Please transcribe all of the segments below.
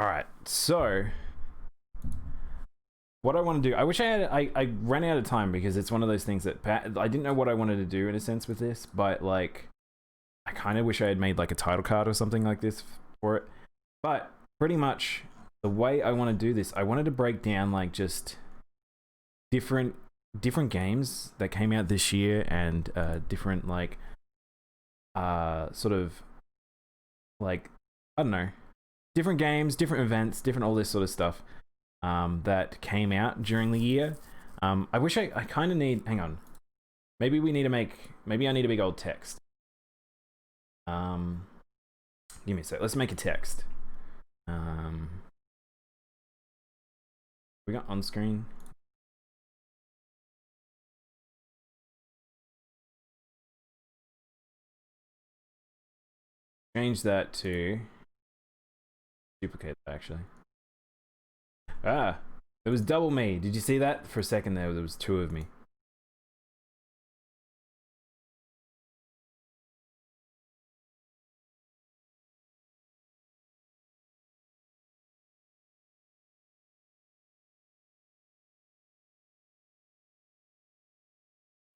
All right, so what I want to do, I wish I ran out of time because it's one of those things that I didn't know what I wanted to do in a sense with this, but like I kind of wish I had made like a title card or something like this for it. But pretty much the way I want to do this, I wanted to break down like just different games that came out this year and different like sort of like, I don't know, different games, different events, different all this sort of stuff that came out during the year. I wish I kind of need, hang on, maybe I need a big old text. Give me a sec, let's make a text. We got on screen. Change that to duplicate that actually. It was double me. Did you see that? For a second there was two of me.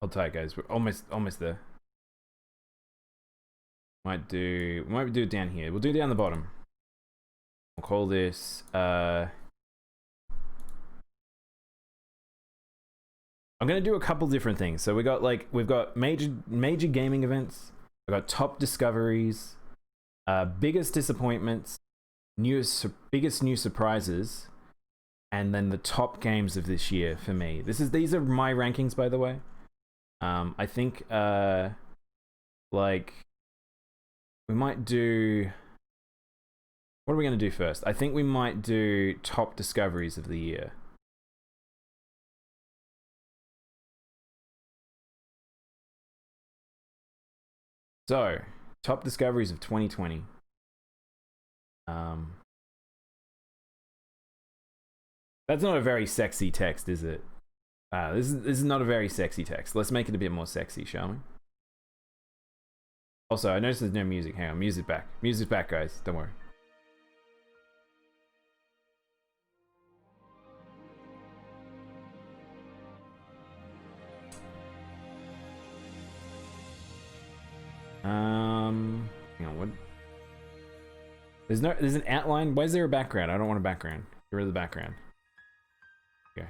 Hold tight, guys. We're almost there. Might do it down here. We'll do it down the bottom. We'll call this I'm gonna do a couple different things. So we've got major gaming events. We've got top discoveries, biggest disappointments, biggest new surprises, and then the top games of this year for me. These are my rankings, by the way. I think like we might do. What are we gonna do first? I think we might do top discoveries of the year. So, top discoveries of 2020. That's not a very sexy text, is it? This is not a very sexy text. Let's make it a bit more sexy, shall we? Also, I noticed there's no music. Hang on, music's back. Music's back, guys. Don't worry. Hang on, what? There's an outline. Why is there a background? I don't want a background. Get rid of the background. Okay.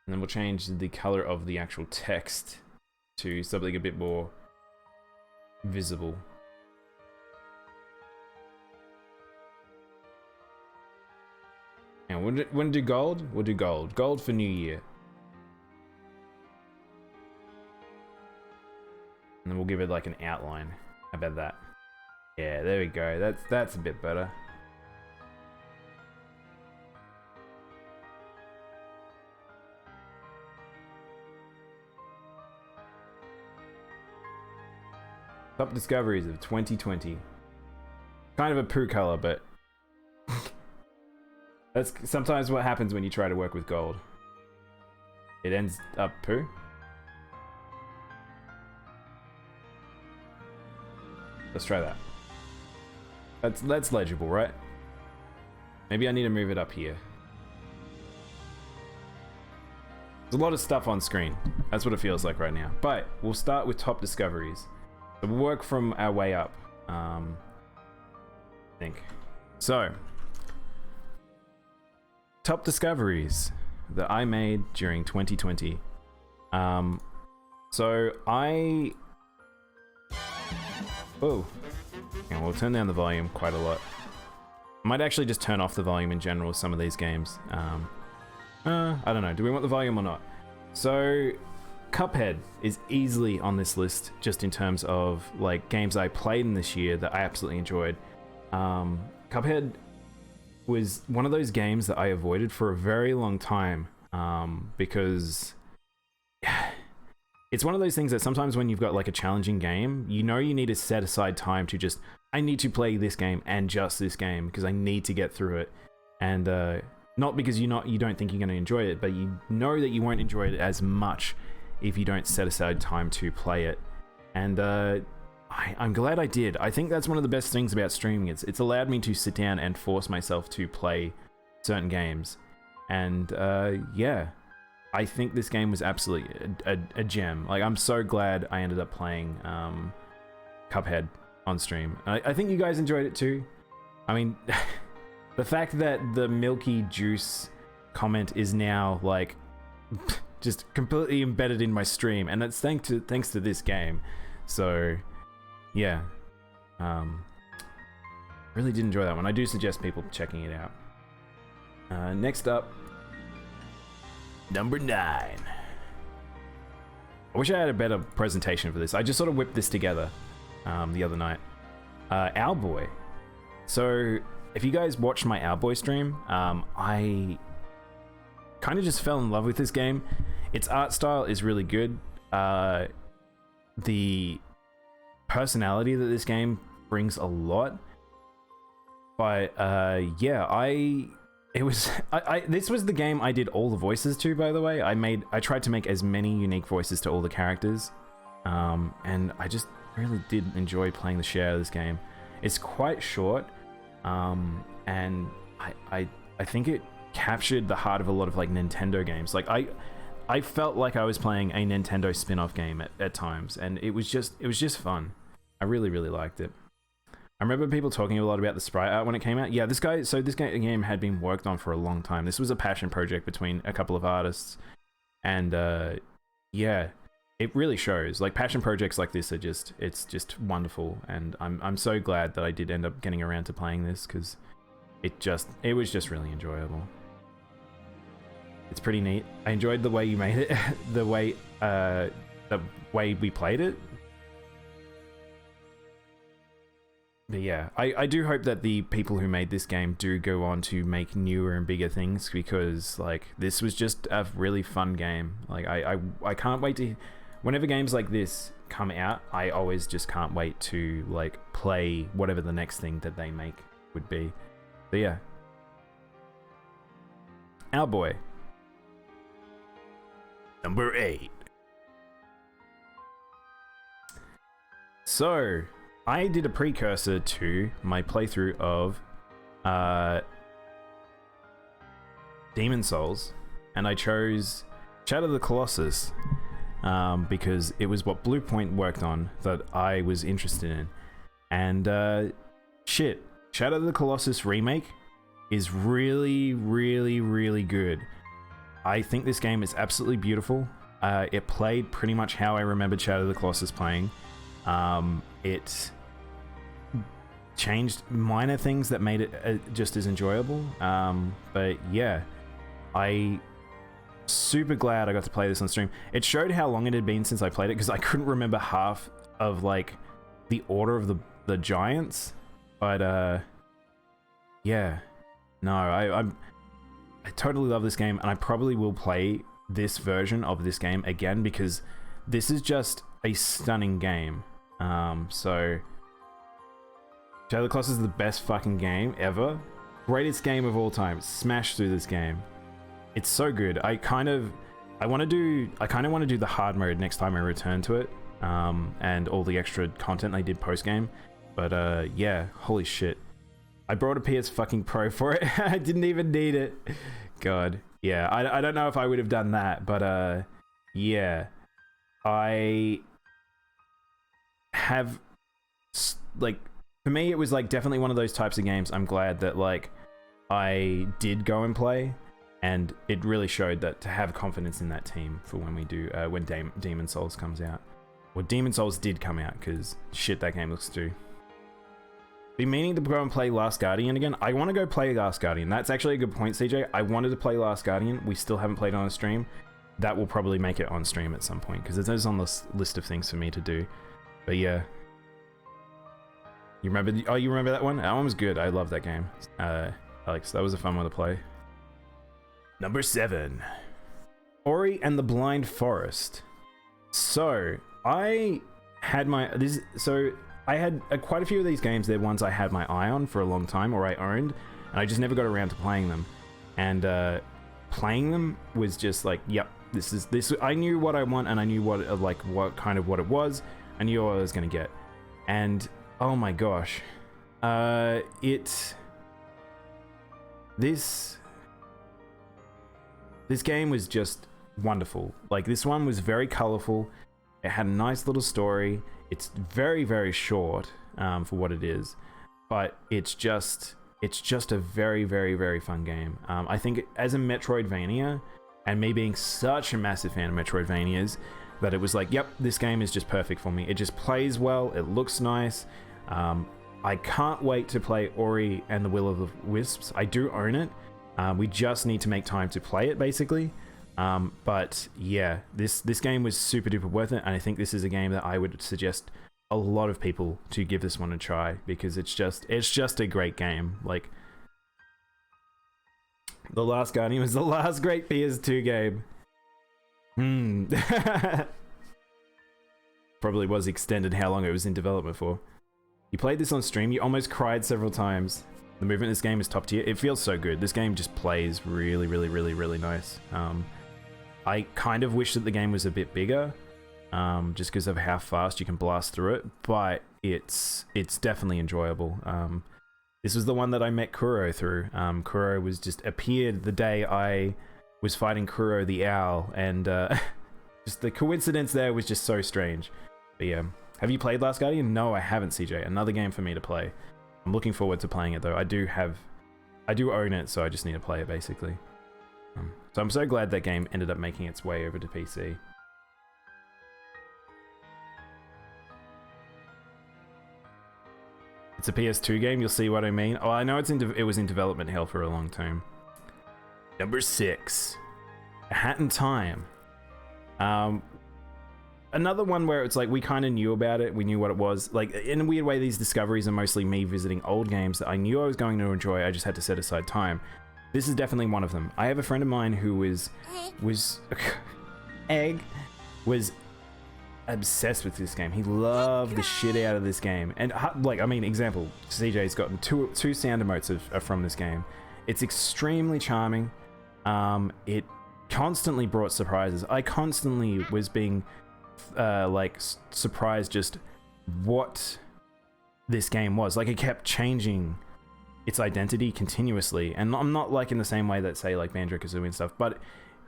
And then we'll change the color of the actual text to something a bit more visible. And we'll do gold. We'll do gold. Gold for New Year. And then we'll give it like an outline. How about that? Yeah, there we go. That's a bit better. Top discoveries of 2020. Kind of a poo color, but that's sometimes what happens when you try to work with gold. It ends up poo. Let's try that. That's legible, right? Maybe I need to move it up here. There's a lot of stuff on screen. That's what it feels like right now. But we'll start with top discoveries. So we'll work from our way up. I think. So, top discoveries that I made during 2020. Oh, yeah, we'll turn down the volume quite a lot. I might actually just turn off the volume in general with some of these games. I don't know. Do we want the volume or not? So, Cuphead is easily on this list just in terms of like games I played in this year that I absolutely enjoyed. Cuphead was one of those games that I avoided for a very long time because it's one of those things that sometimes when you've got like a challenging game, you know you need to set aside time to just, I need to play this game and just this game because I need to get through it. And not because you don't think you're going to enjoy it, but you know that you won't enjoy it as much if you don't set aside time to play it. And I'm glad I did. I think that's one of the best things about streaming. It's allowed me to sit down and force myself to play certain games. And yeah, I think this game was absolutely a gem. Like, I'm so glad I ended up playing Cuphead on stream. I think you guys enjoyed it too. I mean, the fact that the milky juice comment is now like just completely embedded in my stream, and that's thanks to this game. So yeah, really did enjoy that one. I do suggest people checking it out. Next up, number 9. I wish I had a better presentation for this. I just sort of whipped this together the other night. Owlboy. So if you guys watched my Owlboy stream, I kind of just fell in love with this game. Its art style is really good. The personality that this game brings a lot. But yeah, this was the game I did all the voices to, by the way. I tried to make as many unique voices to all the characters. And I just really did enjoy playing the shit out of this game. It's quite short, and I think it captured the heart of a lot of like Nintendo games. Like I felt like I was playing a Nintendo spin-off game at times, and it was just fun. I really liked it. I remember people talking a lot about the sprite art when it came out. Yeah, this game had been worked on for a long time. This was a passion project between a couple of artists, and yeah, it really shows. Like, passion projects like this it's just wonderful, and I'm so glad that I did end up getting around to playing this, because it was just really enjoyable. It's pretty neat. I enjoyed the way you made it, the way we played it. But yeah, I do hope that the people who made this game do go on to make newer and bigger things, because like, this was just a really fun game. Like, I can't wait to, whenever games like this come out, I always just can't wait to like play whatever the next thing that they make would be. But yeah, Owlboy. Number 8. So I did a precursor to my playthrough of Demon's Souls, and I chose Shadow of the Colossus because it was what Bluepoint worked on that I was interested in. And shit, Shadow of the Colossus remake is really good. I think this game is absolutely beautiful. It played pretty much how I remembered Shadow of the Colossus playing. It changed minor things that made it just as enjoyable. But yeah, I super glad I got to play this on stream. It showed how long it had been since I played it, because I couldn't remember half of like the order of the giants. But yeah, no, I totally love this game, and I probably will play this version of this game again, because this is just a stunning game. So Shadow of the Colossus is the best fucking game ever. Greatest game of all time. Smash through this game. It's so good. I kind of want to do the hard mode next time I return to it, and all the extra content they did post game. But yeah, holy shit. I brought a PS fucking Pro for it. I didn't even need it. God. Yeah, I don't know if I would have done that, but yeah. I have, like, for me it was like definitely one of those types of games I'm glad that like I did go and play, and it really showed that to have confidence in that team for when we do when Demon's Souls comes out. Well, Demon's Souls did come out, because shit, that game looks too. Been meaning to go and play Last Guardian again. I want to go play Last Guardian. That's actually a good point, CJ. I wanted to play Last Guardian. We still haven't played it on a stream. That will probably make it on stream at some point, because it is on this list of things for me to do. But yeah. You remember? Oh, you remember that one? That one was good. I love that game. Alex, that was a fun one to play. Number 7. Ori and the Blind Forest. So, I had quite a few of these games. They're ones I had my eye on for a long time, or I owned, and I just never got around to playing them. And playing them was just like, yep, this. I knew what I want, and I knew what it was. I knew what I was gonna get. And oh my gosh, this game was just wonderful. Like, this one was very colorful. It had a nice little story. It's very, very short for what it is, but it's just a very, very, very fun game. I think as a Metroidvania, and me being such a massive fan of Metroidvanias, that it was like, yep, this game is just perfect for me. It just plays well. It looks nice. I can't wait to play Ori and the Will of the Wisps. I do own it. We just need to make time to play it, basically. But yeah, this game was super duper worth it, and I think this is a game that I would suggest a lot of people to give this one a try, because it's just a great game. Like, The Last Guardian was the last great PS2 game. Probably was extended how long it was in development for. You played this on stream, you almost cried several times. The movement in this game is top tier. It feels so good. This game just plays really, really, really, really nice. I kind of wish that the game was a bit bigger, just because of how fast you can blast through it, but it's definitely enjoyable. This was the one that I met Kuro through. Kuro was just appeared the day I was fighting Kuro the Owl, and just the coincidence there was just so strange. But yeah, have you played Last Guardian? No, I haven't, CJ. Another game for me to play. I'm looking forward to playing it though. I do own it, so I just need to play it basically. So I'm so glad that game ended up making its way over to PC. It's a PS2 game, you'll see what I mean. Oh, I know it was in development hell for a long time. Number 6. A Hat in Time. Another one where it's like we kind of knew about it, we knew what it was. Like, in a weird way, these discoveries are mostly me visiting old games that I knew I was going to enjoy, I just had to set aside time. This is definitely one of them. I have a friend of mine who was obsessed with this game. He loved the shit out of this game. And like, I mean, example, CJ's gotten two sound emotes from this game. It's extremely charming. It constantly brought surprises. I constantly was being like surprised just what this game was. Like, it kept changing its identity continuously, and I'm not like in the same way that, say, like Banjo-Kazooie and stuff, but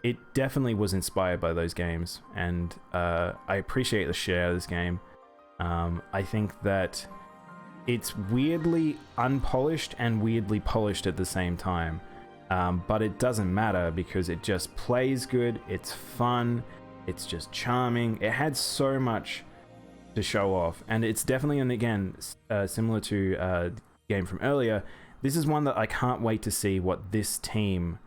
it definitely was inspired by those games, and I appreciate the share of this game. I think that it's weirdly unpolished and weirdly polished at the same time, but it doesn't matter because it just plays good, it's fun, it's just charming. It had so much to show off, and it's definitely, and again, similar to the game from earlier, this is one that I can't wait to see what this team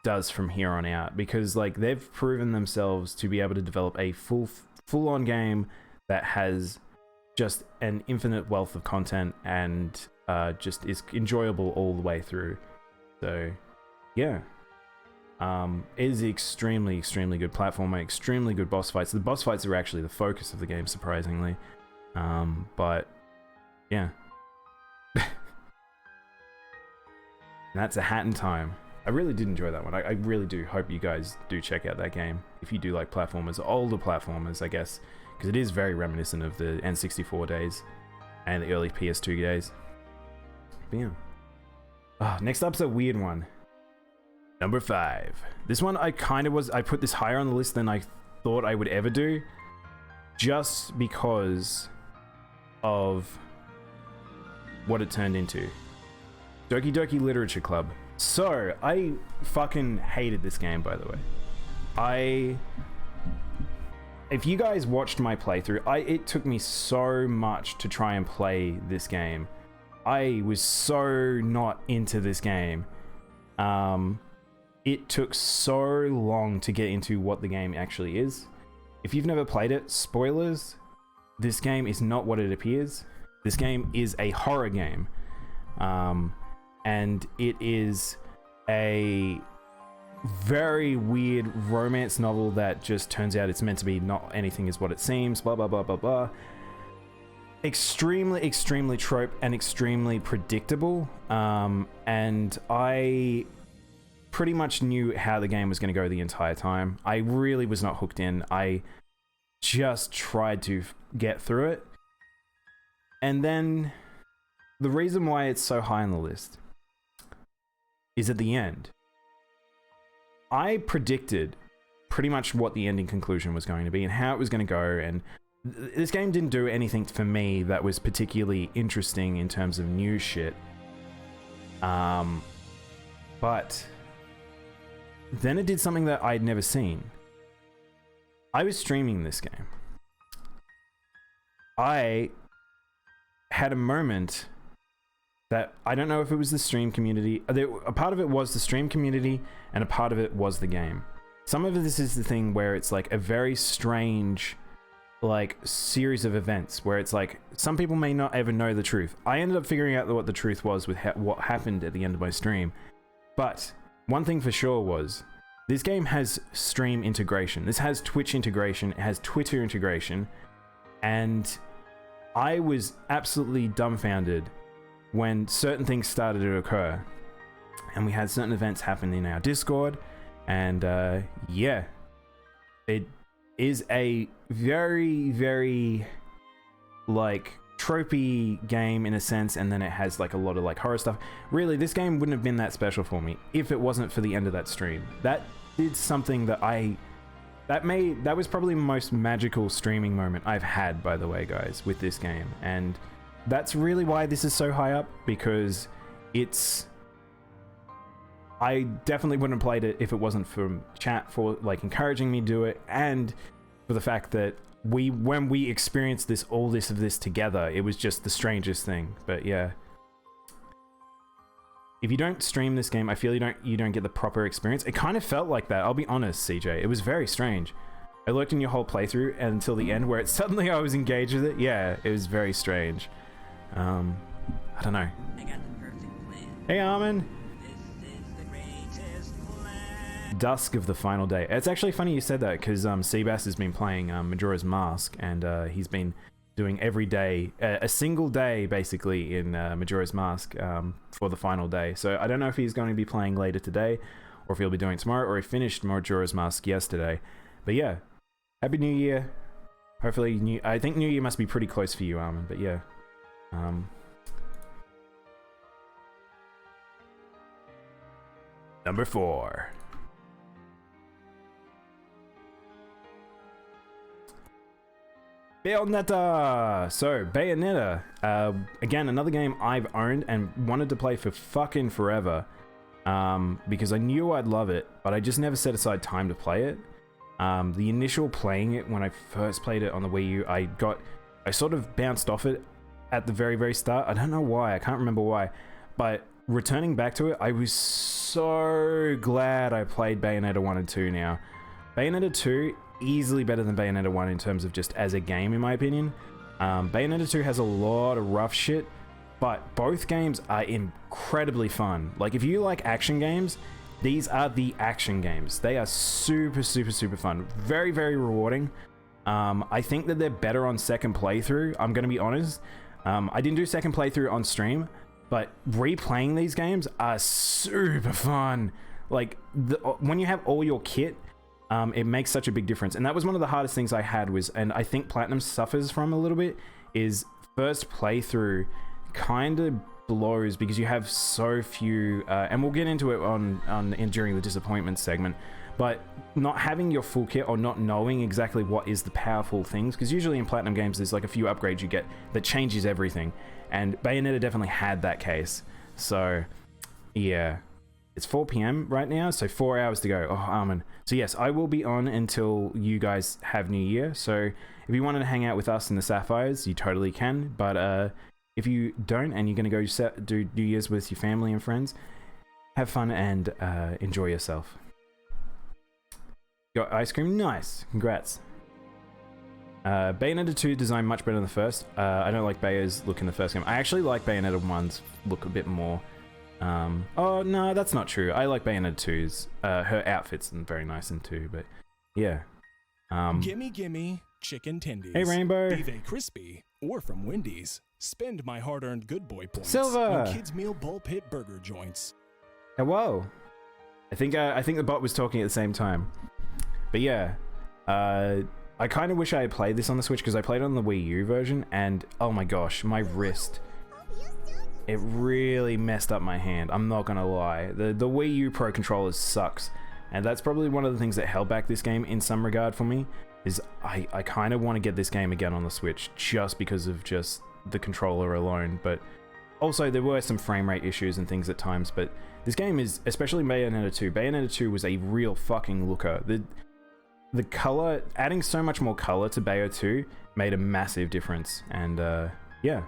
does from here on out, because like they've proven themselves to be able to develop a full-on game that has just an infinite wealth of content and just is enjoyable all the way through. So yeah, it is extremely good platformer, extremely good boss fights. The boss fights are actually the focus of the game, surprisingly. But yeah. And that's A Hat in Time. I really did enjoy that one. I really do hope you guys do check out that game if you do like platformers, older platformers, I guess, because it is very reminiscent of the N64 days and the early PS2 days. But yeah. Next up's a weird one. Number 5. This one I put this higher on the list than I thought I would ever do, just because of what it turned into. Doki Doki Literature Club. So, I fucking hated this game, by the way. If you guys watched my playthrough, it took me so much to try and play this game. I was so not into this game. It took so long to get into what the game actually is. If you've never played it, spoilers, this game is not what it appears. This game is a horror game. And it is a very weird romance novel that just turns out it's meant to be not anything is what it seems, blah, blah, blah, blah, blah. Extremely trope and extremely predictable. And I pretty much knew how the game was going to go the entire time. I really was not hooked in. I just tried to get through it. And then the reason why it's so high on the list is at the end. I predicted pretty much what the ending conclusion was going to be and how it was going to go, and this game didn't do anything for me that was particularly interesting in terms of new shit. But then it did something that I'd never seen. I was streaming this game. I had a moment that I don't know if it was the stream community. A part of it was the stream community, and a part of it was the game. Some of this is the thing where it's like a very strange, like, series of events where it's like some people may not ever know the truth. I ended up figuring out what the truth was with what happened at the end of my stream. But one thing for sure was this game has stream integration. This has Twitch integration. It has Twitter integration. And I was absolutely dumbfounded when certain things started to occur. And we had certain events happen in our Discord. And yeah, it is a very, very, like, tropey game in a sense, and then it has like a lot of like horror stuff. Really, this game wouldn't have been that special for me if it wasn't for the end of that stream. That did something that that was probably the most magical streaming moment I've had, by the way, guys, with this game. And that's really why this is so high up, because I definitely wouldn't have played it if it wasn't from chat for like encouraging me to do it, and for the fact that when we experienced all this together, it was just the strangest thing. But yeah, if you don't stream this game, I feel you don't get the proper experience. It kind of felt like that, I'll be honest, CJ. It was very strange. I looked in your whole playthrough until the end where suddenly I was engaged with it. Yeah, it was very strange. I don't know. I got the perfect plan. Hey, Armin. This is the greatest plan. Dusk of the final day. It's actually funny you said that, because Seabass has been playing Majora's Mask, and he's been doing every day, a single day basically in Majora's Mask for the final day. So I don't know if he's going to be playing later today, or if he'll be doing it tomorrow, or he finished Majora's Mask yesterday. But yeah, Happy New Year. Hopefully, I think New Year must be pretty close for you, Armin, but yeah. Number 4. Bayonetta! So, Bayonetta, again, another game I've owned and wanted to play for fucking forever, because I knew I'd love it, but I just never set aside time to play it. The initial playing it, when I first played it on the Wii U, I sort of bounced off it at the very, very start. I don't know why, I can't remember why, but returning back to it, I was so glad I played Bayonetta 1 and 2 now. Bayonetta 2, easily better than Bayonetta 1 in terms of just as a game, in my opinion. Bayonetta 2 has a lot of rough shit, but both games are incredibly fun. Like, if you like action games, these are the action games. They are super, super, super fun. Very, very rewarding. I think that they're better on second playthrough, I'm going to be honest. I didn't do second playthrough on stream, but replaying these games are super fun. Like, when you have all your kit, it makes such a big difference. And that was one of the hardest things I had was, and I think Platinum suffers from a little bit, is first playthrough kind of blows because you have so few, and we'll get into it during the disappointment segment, but not having your full kit or not knowing exactly what is the powerful things, because usually in Platinum games there's like a few upgrades you get that changes everything, and Bayonetta definitely had that case. So yeah, it's 4 p.m. right now, so 4 hours to go. Oh, Armin. So yes, I will be on until you guys have New Year, so if you wanted to hang out with us in the Sapphires, you totally can, but if you don't and you're going to go do New Year's with your family and friends, have fun and enjoy yourself. Got ice cream? Nice. Congrats. Bayonetta 2 design much better than the first. I don't like Bayo's look in the first game. I actually like Bayonetta 1's look a bit more. Oh, no, that's not true. I like Bayonetta 2's. Her outfit's very nice in 2, but yeah. Gimme, chicken tendies. Hey, Rainbow. Be they crispy or from Wendy's. Spend my hard-earned good boy points Silver. on Kids Meal Bull Pit burger joints. Hello. I think the bot was talking at the same time. But yeah, I kind of wish I had played this on the Switch because I played on the Wii U version, and oh my gosh, my wrist. It really messed up my hand, I'm not gonna lie. The Wii U Pro controller sucks, and that's probably one of the things that held back this game in some regard for me, is I kind of want to get this game again on the Switch just because of just the controller alone, but also there were some frame rate issues and things at times, but this game is, especially Bayonetta 2, Bayonetta 2 was a real fucking looker. The color, adding so much more color to Bayo 2 made a massive difference, and yeah.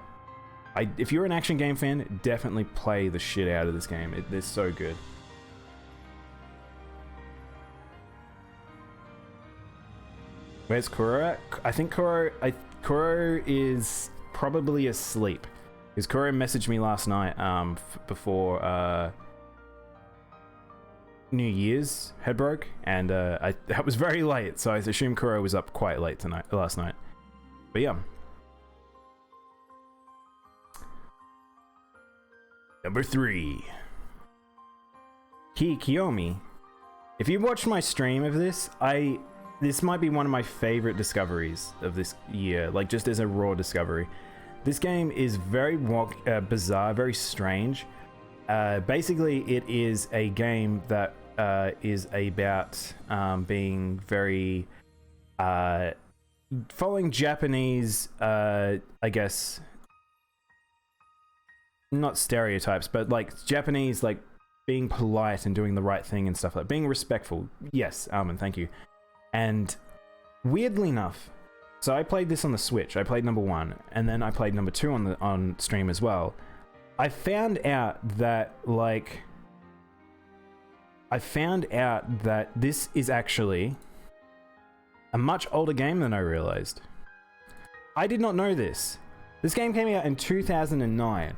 If you're an action game fan, definitely play the shit out of this game. They're so good. Where's Kuro at? I think Kuro is probably asleep. Because Kuro messaged me last night before New Year's had broke, and that was very late, so I assume Kuro was up quite late last night. But yeah. Number 3. Kiyomi. If you watched my stream of this, this might be one of my favorite discoveries of this year, like just as a raw discovery. This game is very bizarre, very strange. Basically, it is a game that is about being very following Japanese, I guess, not stereotypes, but like Japanese, like being polite and doing the right thing and stuff, like being respectful. Yes, Almond, thank you. And weirdly enough, so I played this on the Switch. I played number 1, and then I played number 2 on stream as well. I found out that this is actually a much older game than I realized. I did not know this. This game came out in 2009.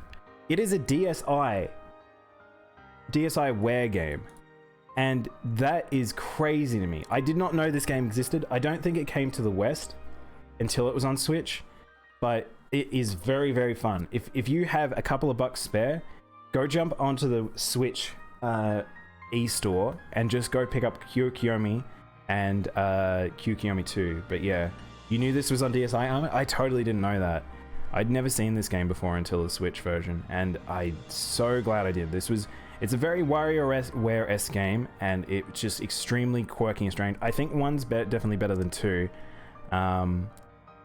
It is a DSiWare game, and that is crazy to me. I did not know this game existed. I don't think it came to the West until it was on Switch, but it is very, very fun. If you have a couple of bucks spare, go jump onto the Switch e-store and just go pick up Kiyomi and Kiyomi 2. But yeah, you knew this was on DSi Armor? I totally didn't know that. I'd never seen this game before until the Switch version, and I'm so glad I did. It's a very WarioWare-esque game, and it's just extremely quirky and strange. I think one's definitely better than 2,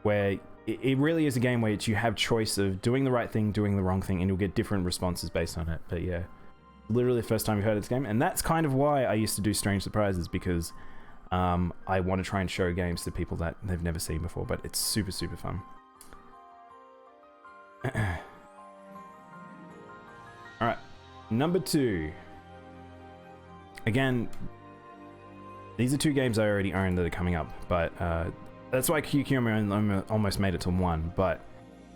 where it really is a game where you have choice of doing the right thing, doing the wrong thing, and you'll get different responses based on it. But yeah, literally the first time you've heard of this game, and that's kind of why I used to do Strange Surprises, because I want to try and show games to people that they've never seen before, but it's super, super fun. Alright, number 2. Again, these are 2 games I already own that are coming up, but that's why Kiyomi almost made it to 1. But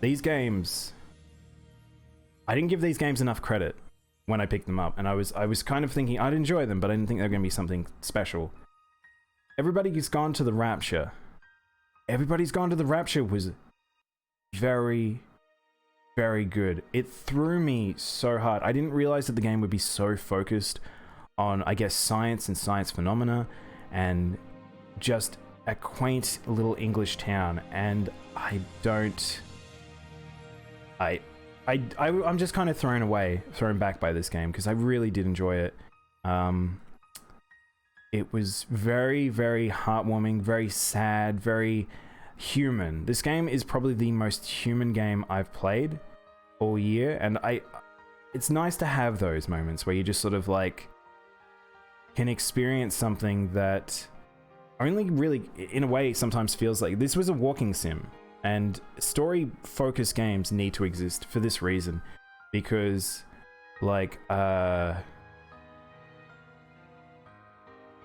these games, I didn't give these games enough credit when I picked them up, and I was kind of thinking I'd enjoy them, but I didn't think they were going to be something special. Everybody's Gone to the Rapture. Everybody's Gone to the Rapture was very, very good. It threw me so hard. I didn't realize that the game would be so focused on, I guess, science and science phenomena, and just a quaint little English town. And I'm just kind of thrown back by this game, because I really did enjoy it. It was very, very heartwarming, very sad, very human. This game is probably the most human game I've played all year, and it's nice to have those moments where you just sort of like can experience something that only really, in a way, sometimes feels like this was a walking sim. And story-focused games need to exist for this reason, because like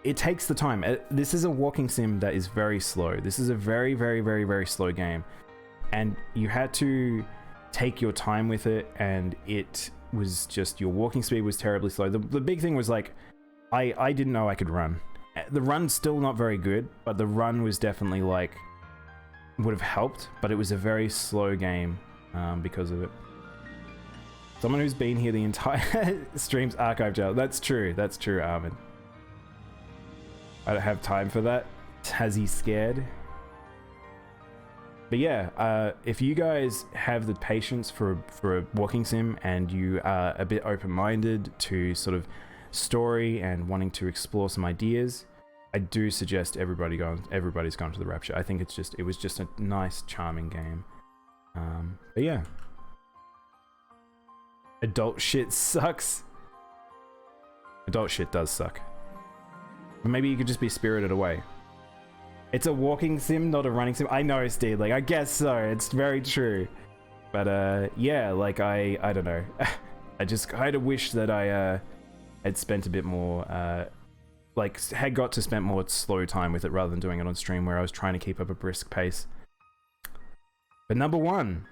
it takes the time. This is a walking sim that is very slow. This is a very, very, very, very slow game, and you had to take your time with it, and it was just, your walking speed was terribly slow. The big thing was like, I didn't know I could run. The run's still not very good, but the run was definitely like, would have helped, but it was a very slow game because of it. Someone who's been here the entire stream's archive jail. That's true, Armin. I don't have time for that. Tazzy scared. But yeah, if you guys have the patience for a walking sim and you are a bit open-minded to sort of story and wanting to explore some ideas, I do suggest everybody's gone to the Rapture. I think it was just a nice, charming game. But yeah, adult shit sucks. Adult shit does suck. But maybe you could just be Spirited Away. It's a walking sim, not a running sim. I know, Steve. Like, I guess so. It's very true. But yeah, like I don't know. I just kind of wish that I had spent a bit more, like had got to spend more slow time with it rather than doing it on stream where I was trying to keep up a brisk pace. But number one,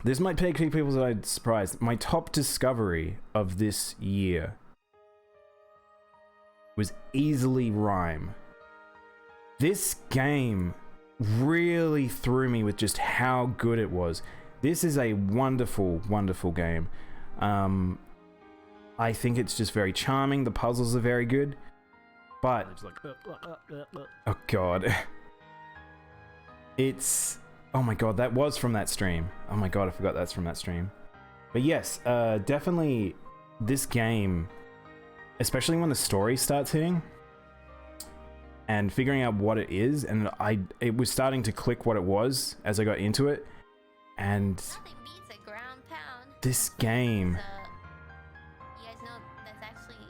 this might take people that I'd surprised. My top discovery of this year was easily Rhyme. This game really threw me with just how good it was. This is a wonderful, wonderful game. I think it's just very charming. The puzzles are very good. But... oh god. It's... oh my god, that was from that stream. Oh my god, I forgot that's from that stream. But yes, definitely this game, especially when the story starts hitting and figuring out what it is, and it was starting to click what it was as I got into it, and this game, you guys know that's actually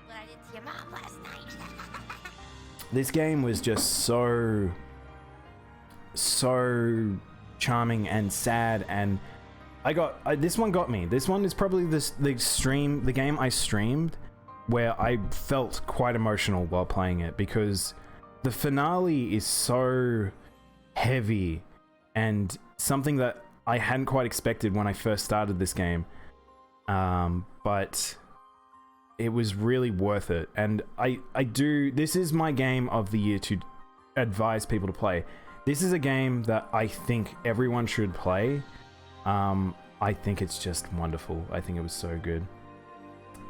what I did to your mom last night. this game was just so charming and sad, and this one got me. This one is probably the game I streamed where I felt quite emotional while playing it, because the finale is so heavy and something that I hadn't quite expected when I first started this game. But it was really worth it, and this is my game of the year to advise people to play. This is a game that I think everyone should play. I think it's just wonderful. I think it was so good.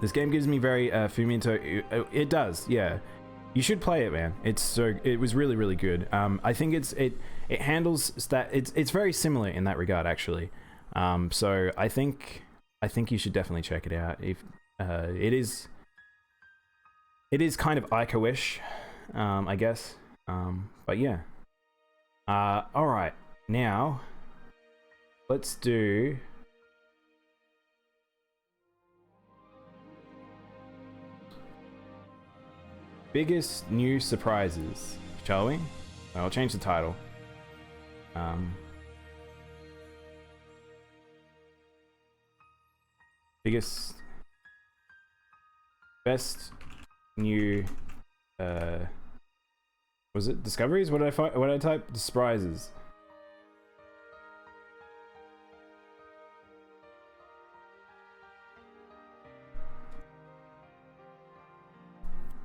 This game gives me very Fumito. It does, yeah. You should play it, man. It was really, really good. I think it handles that. It's very similar in that regard, actually. So I think you should definitely check it out. If it is kind of Ico-ish, I guess. But yeah. All right, now let's do biggest new surprises, shall we? I'll change the title. Best new was it discoveries? What did I type? Surprises.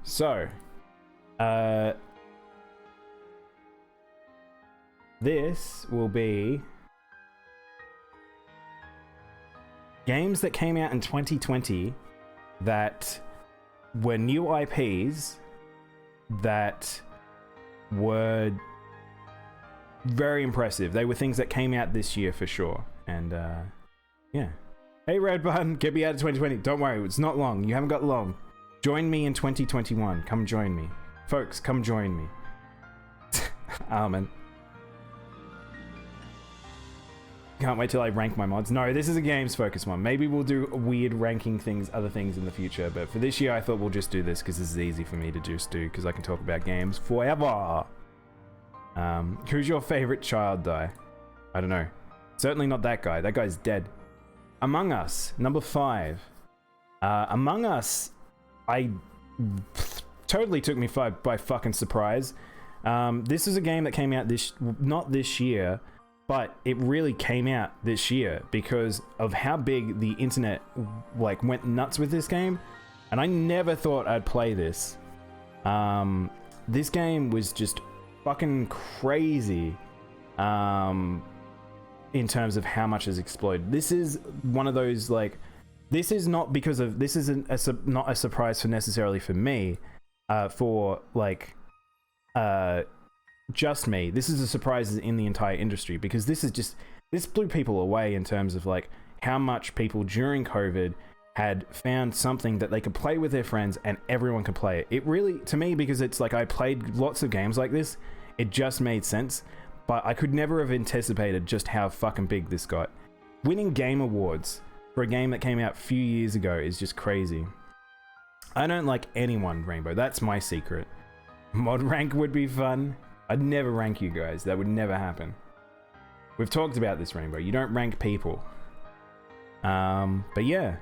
So, this will be games that came out in 2020 that were new IPs that were very impressive. They were things that came out this year for sure. And yeah. Hey Red Button, get me out of 2020. Don't worry, it's not long. You haven't got long. Join me in 2021. Come join me. Folks, come join me. Amen. Can't wait till I rank my mods. No, this is a games focused one. Maybe we'll do weird ranking other things in the future, but for this year I thought we'll just do this because this is easy for me to just do, because I can talk about games forever. Who's your favorite child die? I don't know. Certainly not that guy. That guy's dead. Among Us, number 5. Among Us, totally took me by fucking surprise. This is a game that came out not this year, but it really came out this year because of how big the internet like went nuts with this game, and I never thought I'd play this. This game was just fucking crazy in terms of how much is exploited. This is one of those, like, this is not because of, this isn't not a surprise for necessarily for me, for like just me. This is a surprise in the entire industry, because this blew people away in terms of like how much people during COVID had found something that they could play with their friends and everyone could play it. It really, to me, because it's like I played lots of games like this, it just made sense, but I could never have anticipated just how fucking big this got. Winning game awards for a game that came out a few years ago is just crazy. I don't like anyone, Rainbow. That's my secret. Mod rank would be fun. I'd never rank you guys. That would never happen. We've talked about this, Rainbow. You don't rank people. But yeah.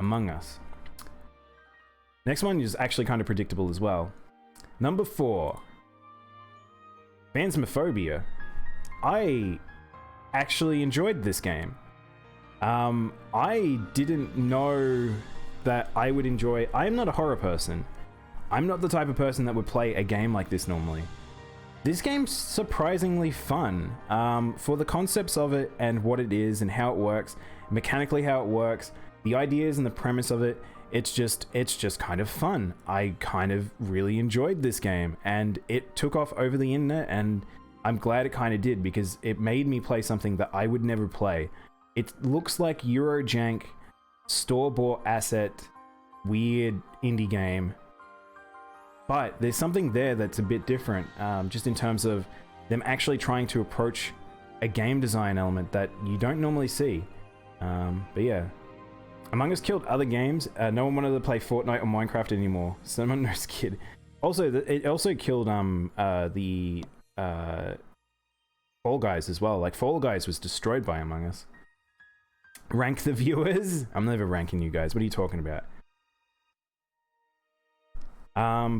Among Us. Next one is actually kind of predictable as well. Number 4. Phantasmophobia. I actually enjoyed this game. I didn't know that I would enjoy... I'm not a horror person. I'm not the type of person that would play a game like this normally. This game's surprisingly fun. For the concepts of it and what it is and how it works, mechanically how it works, the ideas and the premise of it, it's just kind of fun. I kind of really enjoyed this game, and it took off over the internet, and I'm glad it kind of did, because it made me play something that I would never play. It looks like Eurojank, store-bought asset, weird indie game, but there's something there that's a bit different, just in terms of them actually trying to approach a game design element that you don't normally see. But yeah. Among Us killed other games. No one wanted to play Fortnite or Minecraft anymore. Someone knows kid. Also, it also killed the Fall Guys as well. Like, Fall Guys was destroyed by Among Us. Rank the viewers? I'm never ranking you guys. What are you talking about?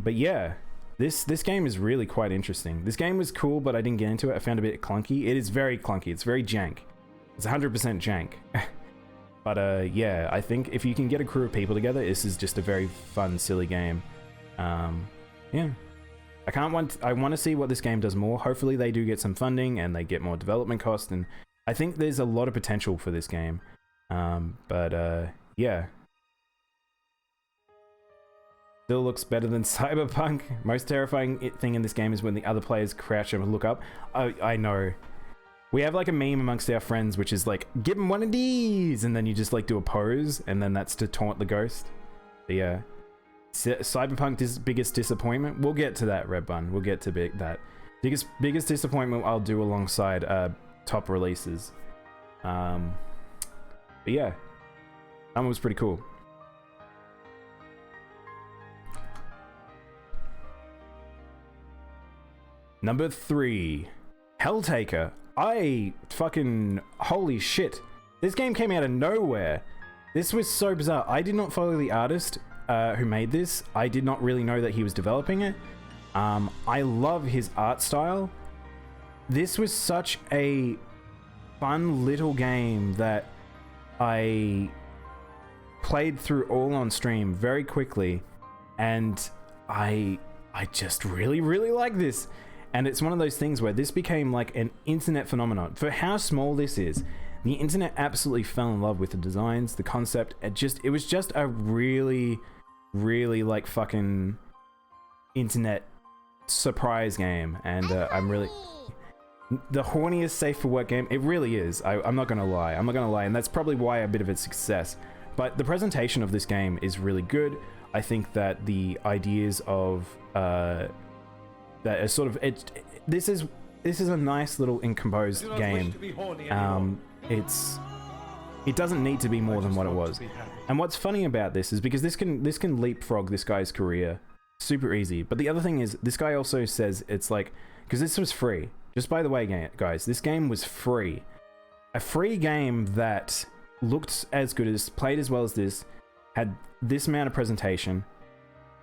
But yeah, this game is really quite interesting. This game was cool, but I didn't get into it. I found it a bit clunky. It is very clunky. It's very jank. It's 100% jank. But yeah, I think if you can get a crew of people together, this is just a very fun, silly game. Yeah. I want to see what this game does more. Hopefully they do get some funding and they get more development costs, and I think there's a lot of potential for this game. But yeah. Still looks better than Cyberpunk. Most terrifying thing in this game is when the other players crouch and look up. I know. We have like a meme amongst our friends, which is like, give him one of these, and then you just like do a pose, and then that's to taunt the ghost. But yeah. Cyberpunk biggest disappointment. We'll get to that, Red Bun. We'll get to that. Biggest disappointment I'll do alongside top releases. But yeah. That one was pretty cool. Number 3. Helltaker. Holy shit. This game came out of nowhere. This was so bizarre. I did not follow the artist who made this. I did not really know that he was developing it. I love his art style. This was such a fun little game that I played through all on stream very quickly, and I just really like this. And it's one of those things where this became like an internet phenomenon. For how small this is, the internet absolutely fell in love with the designs, the concept. It was just a really like fucking internet surprise game. And I'm really... The horniest safe for work game. It really is. I'm not gonna lie. And that's probably why a bit of its success. But the presentation of this game is really good. I think that the ideas of... that is sort of this is a nice little composed game. It doesn't need to be more than what it was. And what's funny about this is because this can leapfrog this guy's career super easy. But the other thing is, this guy also says it's like, because this was free. Just by the way, guys, this game was free. A free game that looked as good as, played as well as this, had this amount of presentation,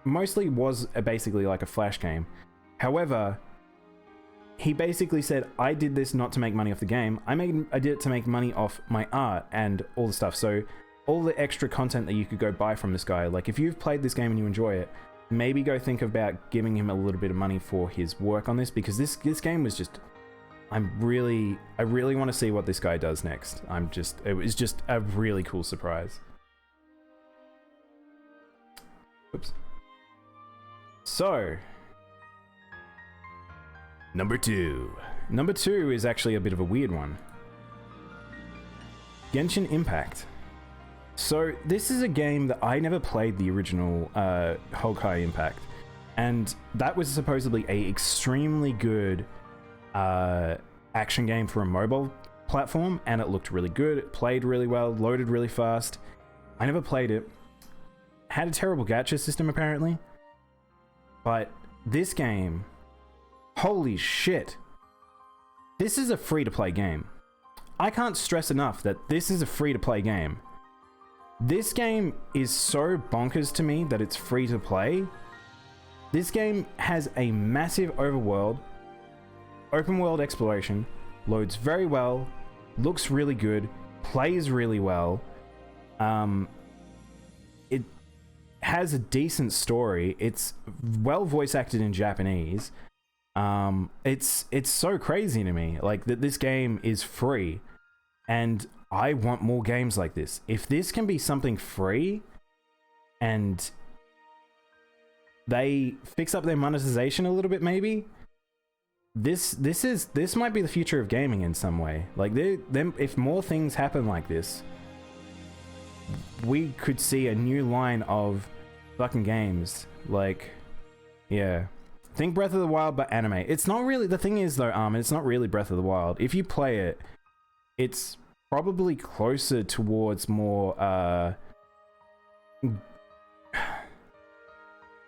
mostly was basically like a Flash game. However, he basically said, I did this not to make money off the game. I did it to make money off my art and all the stuff. So all the extra content that you could go buy from this guy, like if you've played this game and you enjoy it, maybe go think about giving him a little bit of money for his work on this, because this game was just... I really want to see what this guy does next. It was just a really cool surprise. Oops. So... Number two. Number two is actually a bit of a weird one. Genshin Impact. So this is a game that I never played the original Honkai Impact, and that was supposedly a extremely good action game for a mobile platform, and it looked really good, it played really well, loaded really fast. I never played it. Had a terrible gacha system apparently, but this game, holy shit, this is a free-to-play game. I can't stress enough that this is a free-to-play game. This game is so bonkers to me that it's free to play. This game has a massive overworld, open world exploration, loads very well, looks really good, plays really well. It has a decent story. It's well voice acted in Japanese. It's so crazy to me, like, that this game is free, and I want more games like this. If this can be something free and they fix up their monetization a little bit, maybe this might be the future of gaming in some way. Like, if more things happen like this, we could see a new line of fucking games. Like, yeah. Think Breath of the Wild, but anime. It's not really, the thing is though, it's not really Breath of the Wild. If you play it, it's probably closer towards more, I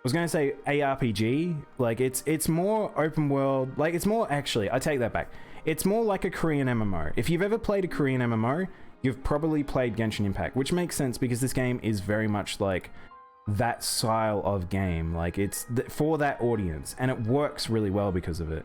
was gonna say ARPG. Like, it's more open world. Like, it's more, actually, I take that back. It's more like a Korean MMO. If you've ever played a Korean MMO, you've probably played Genshin Impact, which makes sense because this game is very much like that style of game. Like, it's for that audience, and it works really well because of it.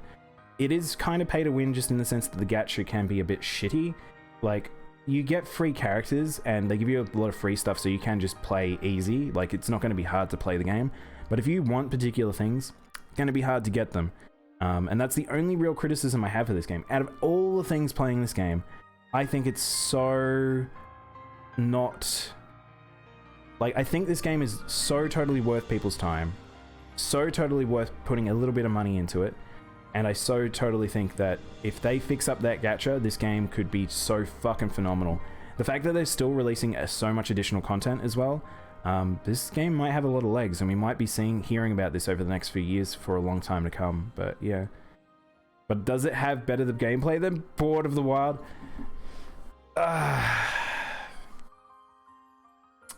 It is kind of pay to win, just in the sense that the gacha can be a bit shitty. Like, you get free characters and they give you a lot of free stuff, so you can just play easy. Like, it's not going to be hard to play the game, but if you want particular things, it's going to be hard to get them. And that's the only real criticism I have for this game. Out of all the things playing this game, I think it's so not... Like, I think this game is so totally worth people's time, so totally worth putting a little bit of money into it, and I so totally think that if they fix up that gacha, this game could be so fucking phenomenal. The fact that they're still releasing so much additional content as well, this game might have a lot of legs, and we might be hearing about this over the next few years for a long time to come. But yeah. But does it have better gameplay than Breath of the Wild?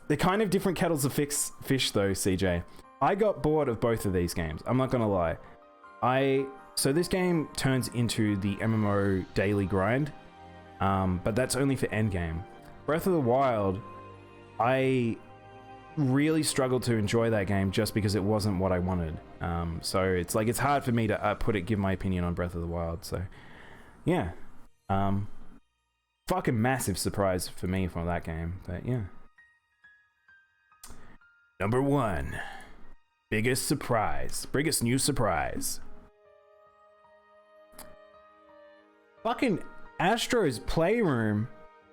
They're kind of different kettles of fish though, CJ. I got bored of both of these games, I'm not gonna lie. So this game turns into the MMO daily grind, but that's only for endgame. Breath of the Wild, I really struggled to enjoy that game just because it wasn't what I wanted. So it's like, it's hard for me to give my opinion on Breath of the Wild. So yeah, fucking massive surprise for me from that game. But yeah. Number one, biggest new surprise. Fucking Astro's Playroom.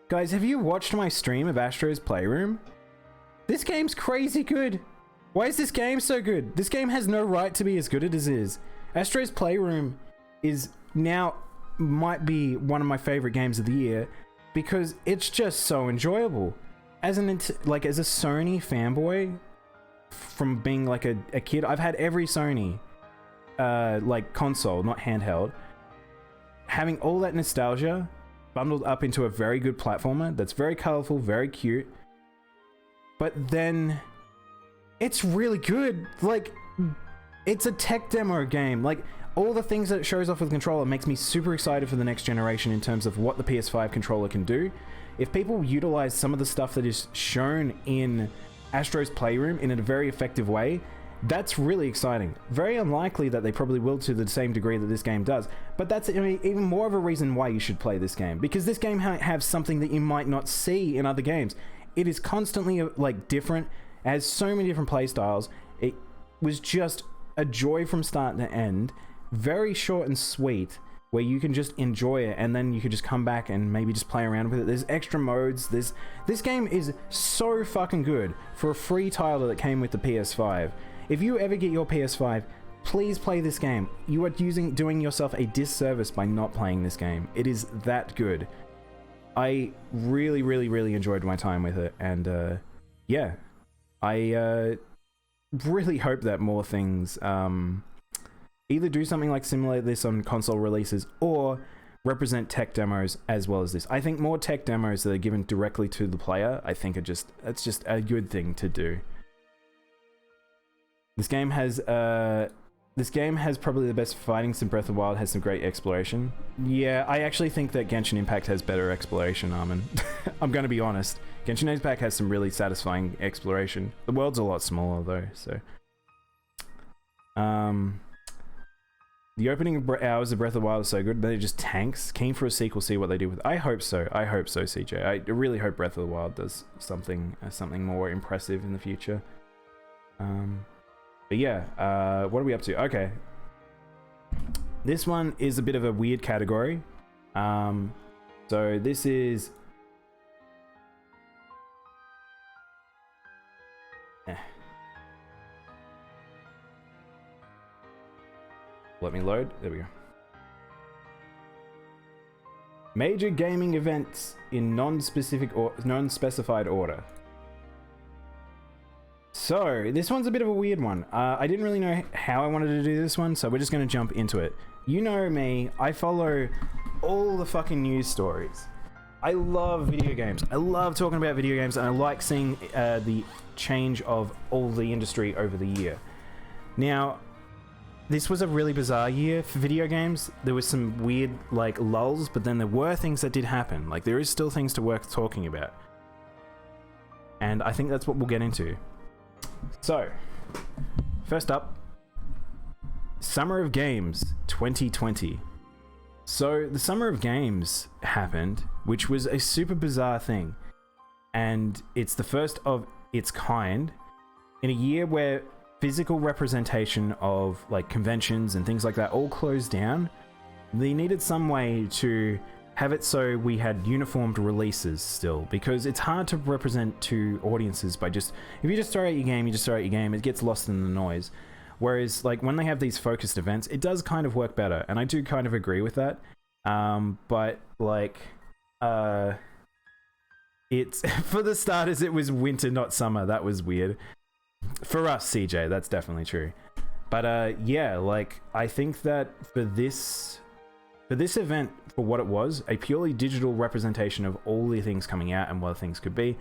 Guys, have you watched my stream of Astro's Playroom? This game's crazy good. Why is this game so good? This game has no right to be as good as it is. Astro's Playroom is now, might be one of my favorite games of the year because it's just so enjoyable. As a Sony fanboy, from being like a kid, I've had every Sony like console, not handheld. Having all that nostalgia bundled up into a very good platformer that's very colorful, very cute, but then it's really good. Like, it's a tech demo game. Like, all the things that it shows off with the controller makes me super excited for the next generation in terms of what the PS5 controller can do. If people utilize some of the stuff that is shown in Astro's Playroom in a very effective way, that's really exciting. Very unlikely that they probably will to the same degree that this game does, but that's, I mean, even more of a reason why you should play this game, because this game has something that you might not see in other games. It is constantly like different, it has so many different play styles. It was just a joy from start to end, very short and sweet, where you can just enjoy it and then you can just come back and maybe just play around with it. There's extra modes. This game is so fucking good for a free title that came with the PS5. If you ever get your PS5, please play this game. You are doing yourself a disservice by not playing this game. It is that good. I really, really, really enjoyed my time with it, and yeah, I really hope that more things either do something like simulate this on console releases or represent tech demos as well as this. I think more tech demos that are given directly to the player, I think that's just a good thing to do. This game has probably the best fighting. Some Breath of the Wild has some great exploration. Yeah, I actually think that Genshin Impact has better exploration, Armin. I'm going to be honest. Genshin Impact has some really satisfying exploration. The world's a lot smaller though, so. The opening hours of Breath of the Wild are so good, but they're just tanks. Keen for a sequel, see what they do with it. I hope so. I hope so, CJ. I really hope Breath of the Wild does something more impressive in the future. But yeah, what are we up to? Okay. This one is a bit of a weird category. So this is... Let me load. There we go. Major gaming events in non-specific or non-specified order. So this one's a bit of a weird one. I didn't really know how I wanted to do this one, so we're just going to jump into it. You know me, I follow all the fucking news stories. I love video games. I love talking about video games, and I like seeing the change of all the industry over the year. Now, this was a really bizarre year for video games. There was some weird, like, lulls, but then there were things that did happen. Like, there is still things to worth talking about. And I think that's what we'll get into. So, first up, Summer of Games 2020. So, the Summer of Games happened, which was a super bizarre thing. And it's the first of its kind in a year where physical representation of like conventions and things like that all closed down. They needed some way to have it so we had uniformed releases still, because it's hard to represent to audiences by just, if you just throw out your game, it gets lost in the noise. Whereas like when they have these focused events, it does kind of work better, and I do kind of agree with that. But like it's for the starters, it was winter, not summer. That was weird. For us, CJ, that's definitely true. But yeah, like I think that for this event, for what it was, a purely digital representation of all the things coming out and what things could be,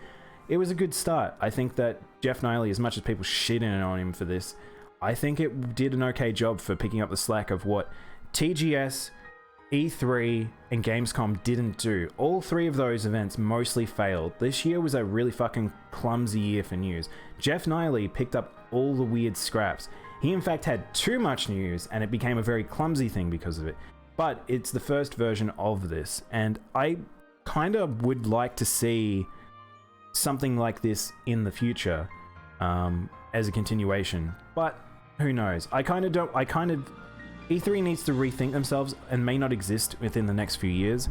it was a good start. I think that Jeff Niley, as much as people shit in on him for this, I think it did an okay job for picking up the slack of what TGS, E3, and Gamescom didn't do. All three of those events mostly failed. This year was a really fucking clumsy year for news. Jeff Niley picked up all the weird scraps. He in fact had too much news, and it became a very clumsy thing because of it. But it's the first version of this, and I kind of would like to see something like this in the future as a continuation. But who knows? E3 needs to rethink themselves and may not exist within the next few years.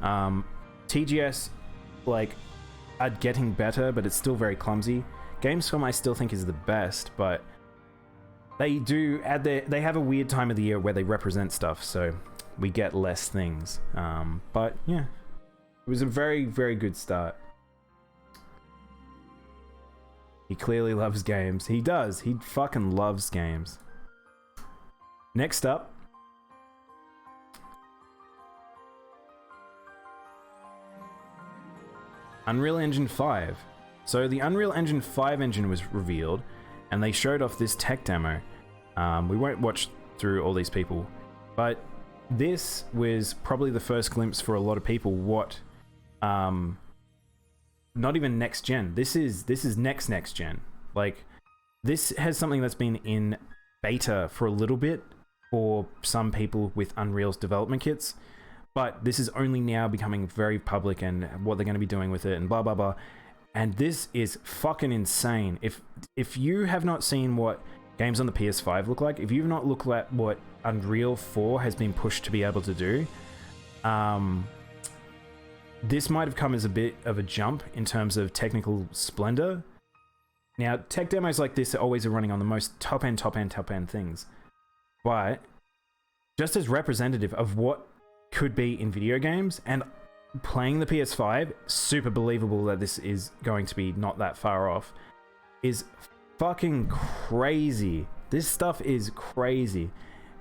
TGS, like, are getting better, but it's still very clumsy. Gamescom I still think is the best, but they have a weird time of the year where they represent stuff, so we get less things. But yeah, it was a very, very good start. He clearly loves games. He does. He fucking loves games. Next up, Unreal Engine 5. So the Unreal Engine 5 engine was revealed, and they showed off this tech demo. We won't watch through all these people, but this was probably the first glimpse for a lot of people what, not even next gen. This is next gen. Like, this has something that's been in beta for a little bit for some people with Unreal's development kits, but this is only now becoming very public and what they're going to be doing with it and blah blah blah. And this is fucking insane. If you have not seen what games on the PS5 look like, if you've not looked at what Unreal 4 has been pushed to be able to do, this might have come as a bit of a jump in terms of technical splendor. Now, tech demos like this are always running on the most top end things. but just as representative of what could be in video games, and playing the PS5, super believable that this is going to be not that far off, is fucking crazy. This stuff is crazy.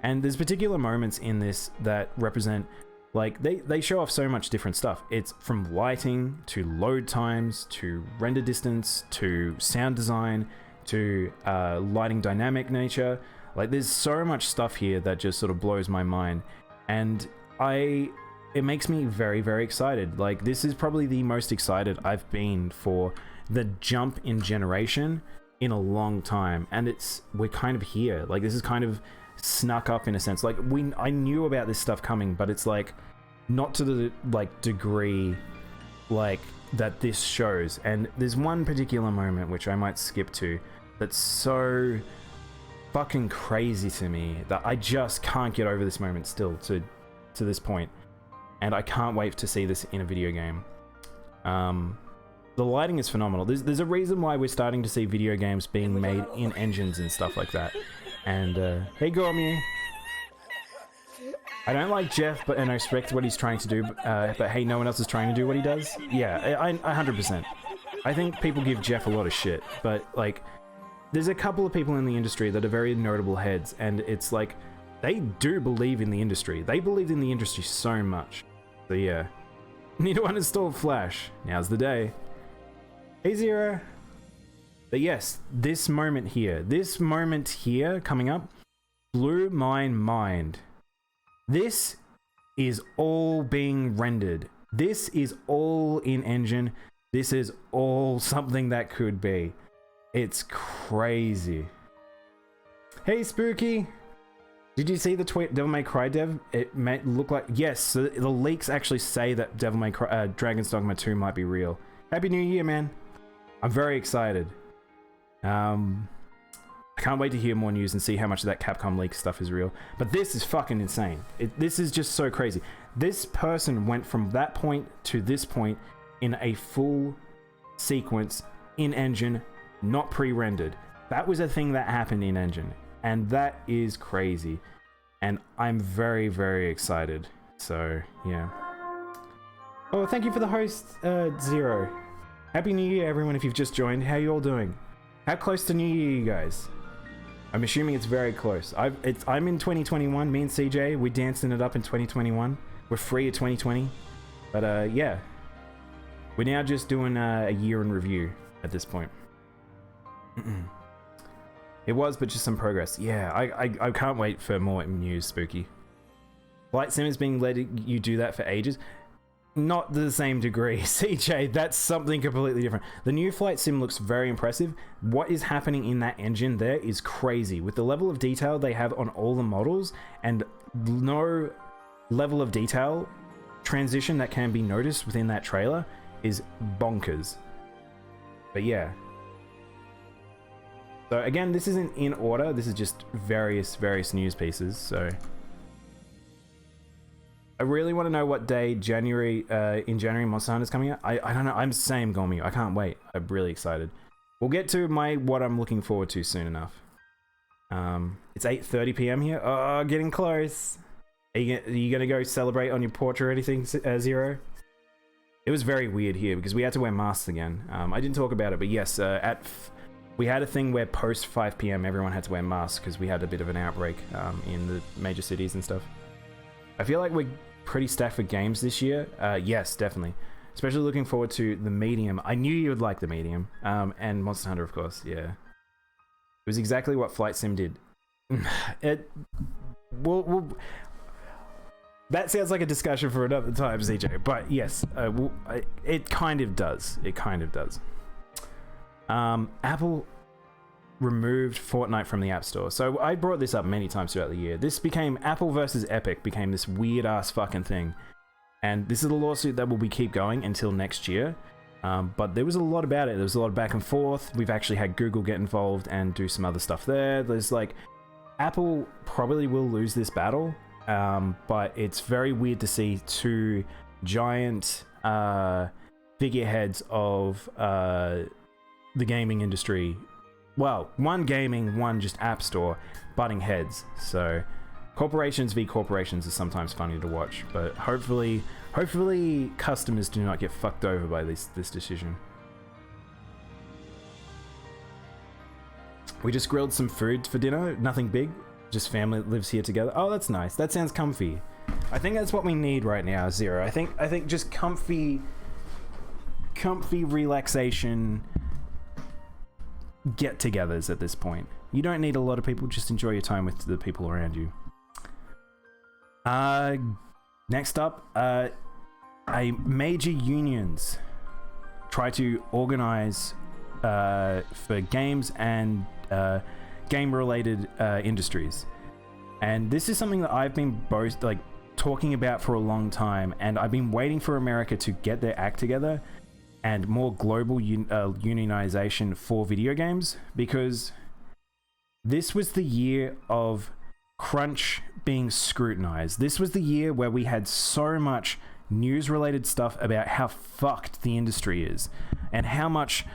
And there's particular moments in this that represent, like, they show off so much different stuff. It's from lighting to load times to render distance to sound design to lighting dynamic nature. Like, there's so much stuff here that just sort of blows my mind. And it makes me very, very excited. Like, this is probably the most excited I've been for the jump in generation in a long time. And we're kind of here. Like, this is kind of snuck up in a sense. Like, I knew about this stuff coming, but it's like not to the like degree like that this shows. And there's one particular moment which I might skip to that's so fucking crazy to me that I just can't get over this moment still to this point. And I can't wait to see this in a video game. The lighting is phenomenal. There's a reason why we're starting to see video games being made in engines and stuff like that. And hey Gormu, I don't like Jeff, but and I respect what he's trying to do. But hey, no one else is trying to do what he does. Yeah, I 100%. I think people give Jeff a lot of shit, but like, there's a couple of people in the industry that are very notable heads, and it's like they do believe in the industry. They believe in the industry so much. So yeah, need to uninstall Flash. Now's the day. Hey Zero. But yes, this moment here coming up blew my mind. This is all being rendered. This is all in engine. This is all something that could be. It's crazy. Hey Spooky, did you see the tweet Devil May Cry dev? It may look like, yes, so the leaks actually say that Devil May Cry, Dragon's Dogma 2 might be real. Happy New Year, man. I'm very excited. I can't wait to hear more news and see how much of that Capcom leak stuff is real. But this is fucking insane. This is just so crazy. This person went from that point to this point in a full sequence in engine, not pre-rendered. That was a thing that happened in engine, and that is crazy. And I'm very, very excited. So yeah. Oh, thank you for the host, Zero. Happy New Year, everyone, if you've just joined. How you all doing? How close to New Year, you guys? I'm assuming it's very close. I'm in 2021. Me and CJ, we're dancing it up in 2021. We're free of 2020. But yeah, we're now just doing a year in review at this point. It was, but just some progress. Yeah, I can't wait for more news, Spooky. Flight Sim has been letting you do that for ages. Not to the same degree. CJ, that's something completely different. The new Flight Sim looks very impressive. What is happening in that engine there is crazy. With the level of detail they have on all the models, and no level of detail transition that can be noticed within that trailer is bonkers. But yeah. So again, this isn't in order. This is just various news pieces. So I really want to know what day in January Monster Hunter is coming out. I don't know. I'm the same, Gomu. I can't wait. I'm really excited. We'll get to what I'm looking forward to soon enough. It's 8:30 p.m. here. Oh, getting close. Are you gonna go celebrate on your porch or anything, Zero? It was very weird here because we had to wear masks again. I didn't talk about it, but yes, we had a thing where post 5 p.m. everyone had to wear masks because we had a bit of an outbreak in the major cities and stuff. I feel like we're pretty stacked for games this year. Yes, definitely. Especially looking forward to the Medium. I knew you would like the Medium. And Monster Hunter, of course, yeah. It was exactly what Flight Sim did. That sounds like a discussion for another time, CJ. But yes, it kind of does. It kind of does. Apple removed Fortnite from the App Store. So I brought this up many times throughout the year. This became Apple versus Epic became this weird ass fucking thing. And this is a lawsuit that will keep going until next year. But there was a lot about it. There was a lot of back and forth. We've actually had Google get involved and do some other stuff there. There's like, Apple probably will lose this battle. But it's very weird to see two giant figureheads of the gaming industry well, one gaming, one just app store, butting heads. So corporations v corporations is sometimes funny to watch, but hopefully customers do not get fucked over by this decision. We just grilled some food for dinner, nothing big, just family that lives here together. Oh, that's nice. That sounds comfy. I think that's what we need right now, Zero. I think just comfy relaxation get-togethers at this point. You don't need a lot of people, just enjoy your time with the people around you. Next up, a major unions try to organize for games and game-related industries, and this is something that I've been talking about for a long time, and I've been waiting for America to get their act together and more global unionization for video games, because this was the year of crunch being scrutinized. This was the year where we had so much news-related stuff about how fucked the industry is and how much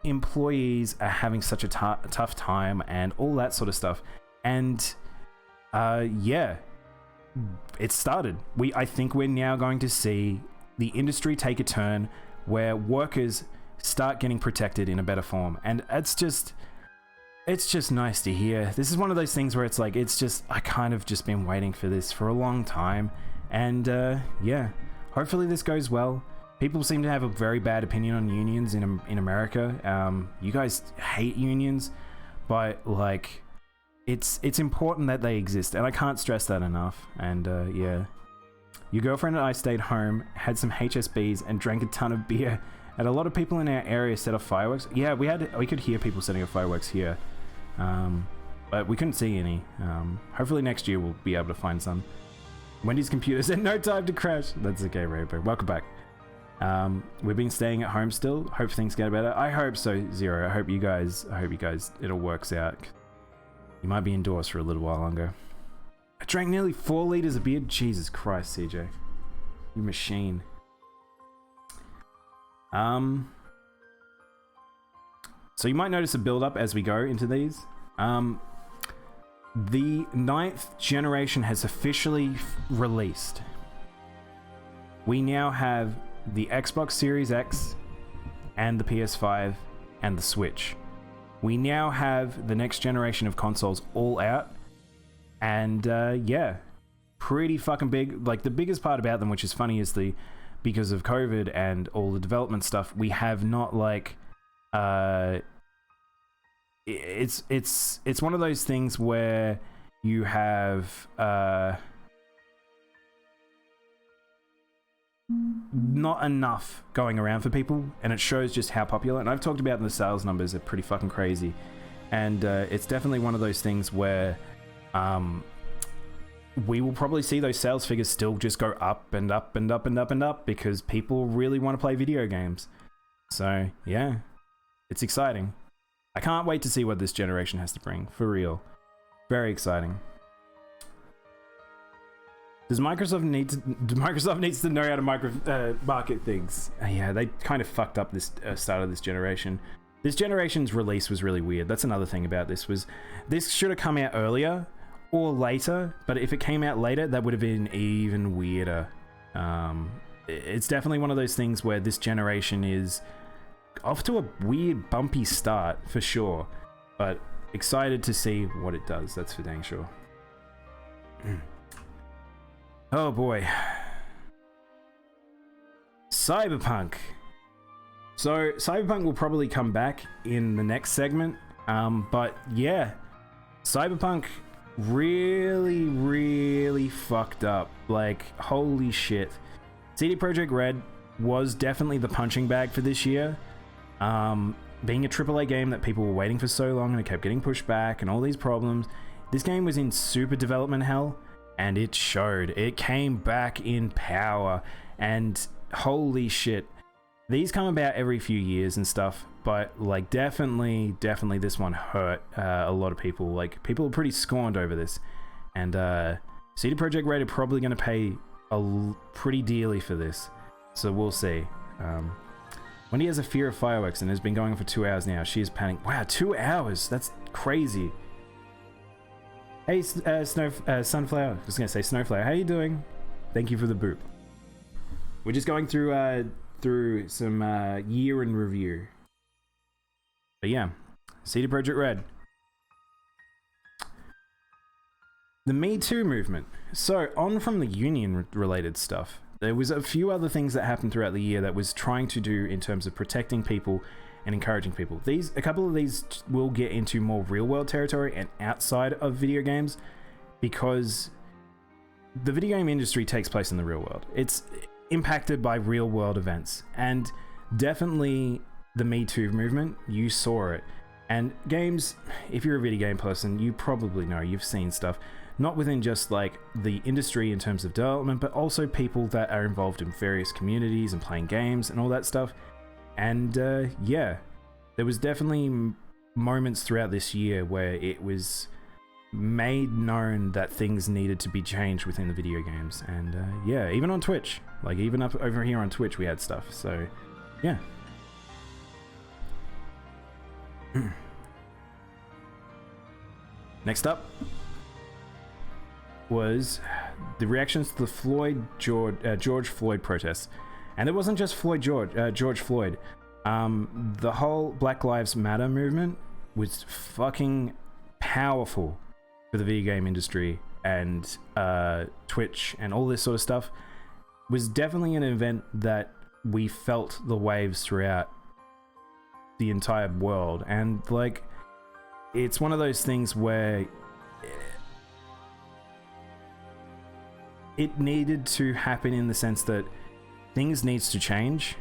employees are having such a tough time and all that sort of stuff. And yeah, it started. I think we're now going to see the industry take a turn where workers start getting protected in a better form, and it's just nice to hear. This is one of those things where it's like, I kind of just been waiting for this for a long time, and yeah, hopefully this goes well. People seem to have a very bad opinion on unions in America. You guys hate unions, but like, it's important that they exist, and I can't stress that enough. And yeah, your girlfriend and I stayed home, had some HSBs, and drank a ton of beer. And a lot of people in our area set off fireworks. Yeah, we could hear people setting off fireworks here, but we couldn't see any. Hopefully next year we'll be able to find some. Wendy's computer said no time to crash. That's okay, Rainbow. Welcome back. We've been staying at home still. Hope things get better. I hope so, Zero. I hope you guys it all works out. You might be indoors for a little while longer. I drank nearly 4 liters of beer. Jesus Christ, CJ. You machine. So you might notice a build-up as we go into these. The 9th generation has officially released. We now have the Xbox Series X and the PS5 and the Switch. We now have the next generation of consoles all out, and yeah, pretty fucking big. Like, the biggest part about them, which is funny, is because of COVID and all the development stuff, we have not like it's one of those things where you have not enough going around for people, and it shows just how popular. And I've talked about the sales numbers are pretty fucking crazy, and it's definitely one of those things where we will probably see those sales figures still just go up and up and up and up and up, because people really want to play video games. So yeah, it's exciting. I can't wait to see what this generation has to bring, for real. Very exciting. Microsoft needs to know how to market things. Yeah, they kind of fucked up this start of this generation. This generation's release was really weird. That's another thing about this, was this should have come out earlier or later, but if it came out later, that would have been even weirder. It's definitely one of those things where this generation is off to a weird bumpy start for sure, but excited to see what it does, that's for dang sure. Oh boy. Cyberpunk. So Cyberpunk will probably come back in the next segment, but yeah, Cyberpunk really fucked up. Like, holy shit. CD Projekt Red was definitely the punching bag for this year. Being a AAA game that people were waiting for so long, and it kept getting pushed back and all these problems, this game was in super development hell, and it showed. It came back in power, and holy shit. These come about every few years and stuff, but like definitely this one hurt a lot of people. Like, people are pretty scorned over this, and CD Projekt Red are probably going to pay pretty dearly for this, so we'll see. Wendy has a fear of fireworks and has been going for 2 hours now. She is panicking. Wow, 2 hours. That's crazy. Hey, Sunflower. I was going to say Snowflower. How you doing? Thank you for the boop. We're just going through some year in review. But yeah, CD Projekt Red. The Me Too movement. So, on from the union-related stuff, there was a few other things that happened throughout the year that was trying to do in terms of protecting people and encouraging people. A couple of these will get into more real-world territory and outside of video games, because the video game industry takes place in the real world. It's impacted by real-world events, and definitely the Me Too movement, you saw it. And games, if you're a video game person, you probably know, you've seen stuff. Not within just like the industry in terms of development, but also people that are involved in various communities and playing games and all that stuff. And yeah, there was definitely moments throughout this year where it was made known that things needed to be changed within the video games. And yeah, even on Twitch, like even up over here on Twitch, we had stuff. So yeah. Next up was the reactions to the George Floyd protests. And it wasn't just George Floyd. The whole Black Lives Matter movement was fucking powerful for the video game industry, and Twitch and all this sort of stuff. Was definitely an event that we felt the waves throughout the entire world. And like, it's one of those things where it needed to happen in the sense that things needs to change,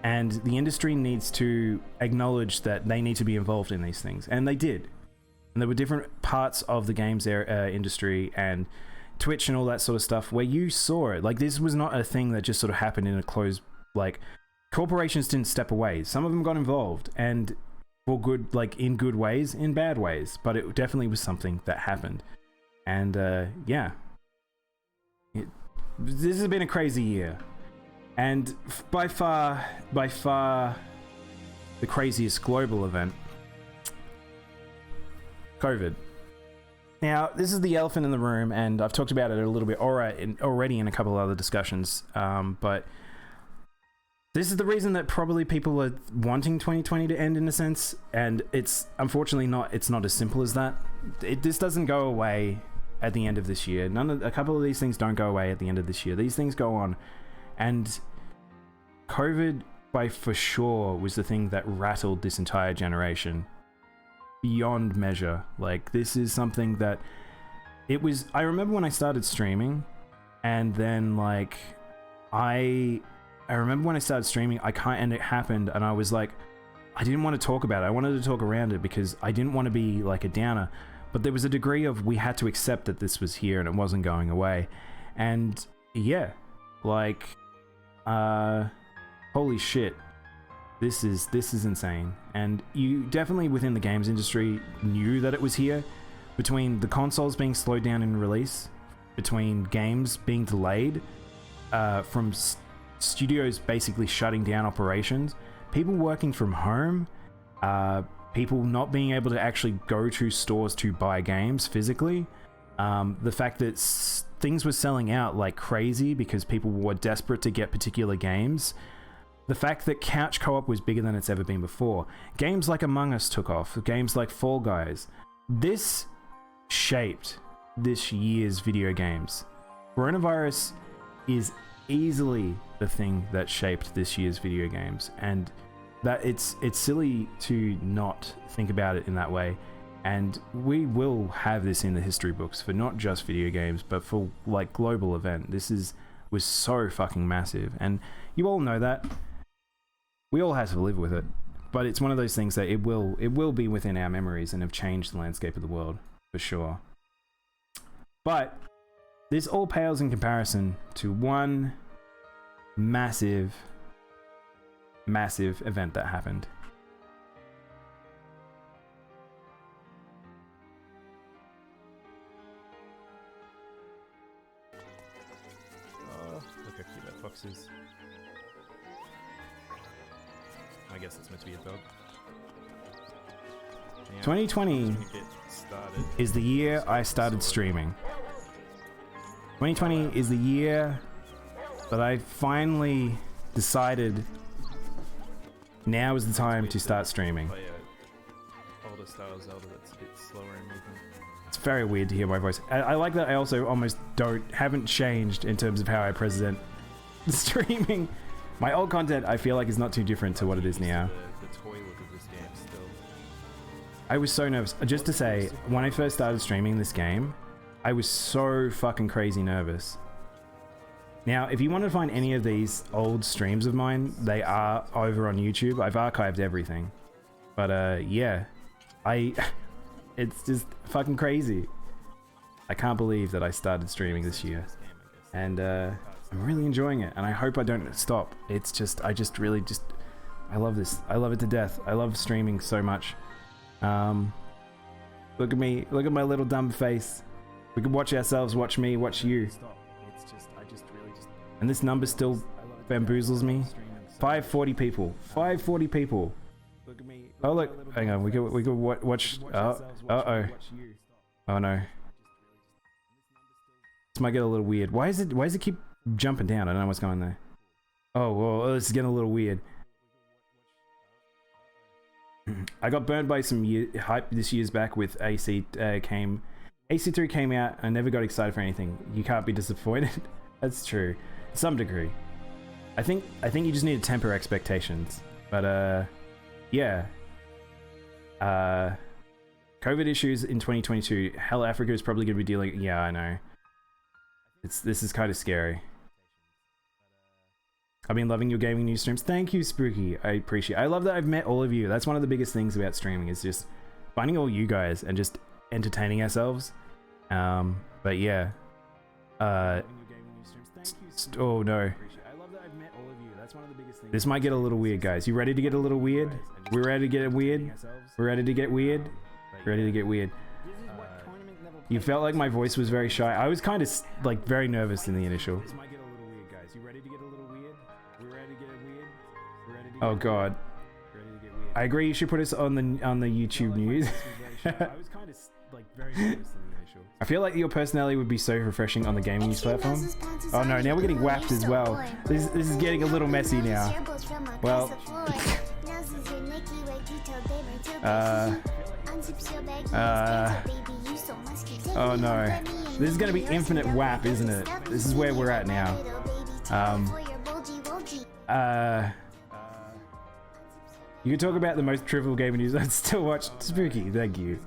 and the industry needs to acknowledge that they need to be involved in these things, and they did. And there were different parts of the games industry and Twitch and all that sort of stuff where you saw it. Like, this was not a thing that just sort of happened in a closed, like, corporations didn't step away. Some of them got involved, and for good, like in good ways, in bad ways, but it definitely was something that happened. And yeah, this has been a crazy year, and by far the craziest global event, COVID. Now, this is the elephant in the room, and I've talked about it a little bit already in a couple of other discussions, but this is the reason that probably people are wanting 2020 to end in a sense, and it's unfortunately not. It's not as simple as that. This doesn't go away at the end of this year. A couple of these things don't go away at the end of this year. These things go on, and COVID, for sure, was the thing that rattled this entire generation beyond measure. Like, this is something that it was. I remember when I started streaming, and then like I remember when I started streaming, and it happened, and I was like, I didn't want to talk about it. I wanted to talk around it because I didn't want to be like a downer. But there was a degree of, we had to accept that this was here and it wasn't going away. And yeah, like, holy shit, this is insane. And you definitely within the games industry knew that it was here, between the consoles being slowed down in release, between games being delayed, from studios basically shutting down operations, people working from home, people not being able to actually go to stores to buy games physically, the fact that things were selling out like crazy because people were desperate to get particular games, the fact that couch co-op was bigger than it's ever been before, games like Among Us took off, games like Fall Guys. This shaped this year's video games. Coronavirus is easily the thing that shaped this year's video games, and that it's silly to not think about it in that way. And we will have this in the history books for not just video games, but for like global event. This was so fucking massive, and you all know that. We all have to live with it, but it's one of those things that it will be within our memories and have changed the landscape of the world for sure. But this all pales in comparison to one massive event that happened. Oh, look how cute that fox is. I guess it's meant to be a dog. Yeah, 2020 get started. is the year I started streaming. 2020 is the year that I finally decided now is the time to start streaming. Play a older style Zelda that's a bit slower in movement. It's very weird to hear my voice. I like that I also almost haven't changed in terms of how I present the streaming. My old content I feel like is not too different to what it is now. The toy look of this game still. I was so nervous. Just to say, when I first started streaming this game, I was so fucking crazy nervous. Now, if you want to find any of these old streams of mine, they are over on YouTube. I've archived everything. But yeah, it's just fucking crazy. I can't believe that I started streaming this year. And I'm really enjoying it. And I hope I don't stop. It's just, I love this. I love it to death. I love streaming so much. Look at me. Look at my little dumb face. We can watch ourselves, watch me, watch you. And this number still bamboozles me. 540 people. 540 people. Oh look, hang on. We could watch. Uh-oh. Oh no. This might get a little weird. Why is it keep jumping down? I don't know what's going on there. Oh well, this is getting a little weird. I got burned by some hype this year's back with AC3 came out. I never got excited for anything. You can't be disappointed. That's true, to some degree. I think you just need to temper expectations. But yeah. COVID issues in 2022. Hell, Africa is probably gonna be dealing. Yeah, I know. This is kind of scary. I've been loving your gaming news streams. Thank you, Spooky. I appreciate it. I love that I've met all of you. That's one of the biggest things about streaming is just finding all you guys and just entertaining ourselves. But yeah. Oh no. This might get a little weird, guys. You ready to get a little weird? We're ready to get weird? We're ready to get weird? Ready to get weird. You felt like my voice was very shy. I was kind of like very nervous in the initial. Oh god. I agree you should put us on the YouTube news. I feel like your personality would be so refreshing on the gaming news platform. Oh no, now we're getting whacked as well. This is getting a little messy now. Well, oh no. This is gonna be infinite WAP, isn't it? This is where we're at now. You can talk about the most trivial gaming news. I'd still watch. Spooky, thank you.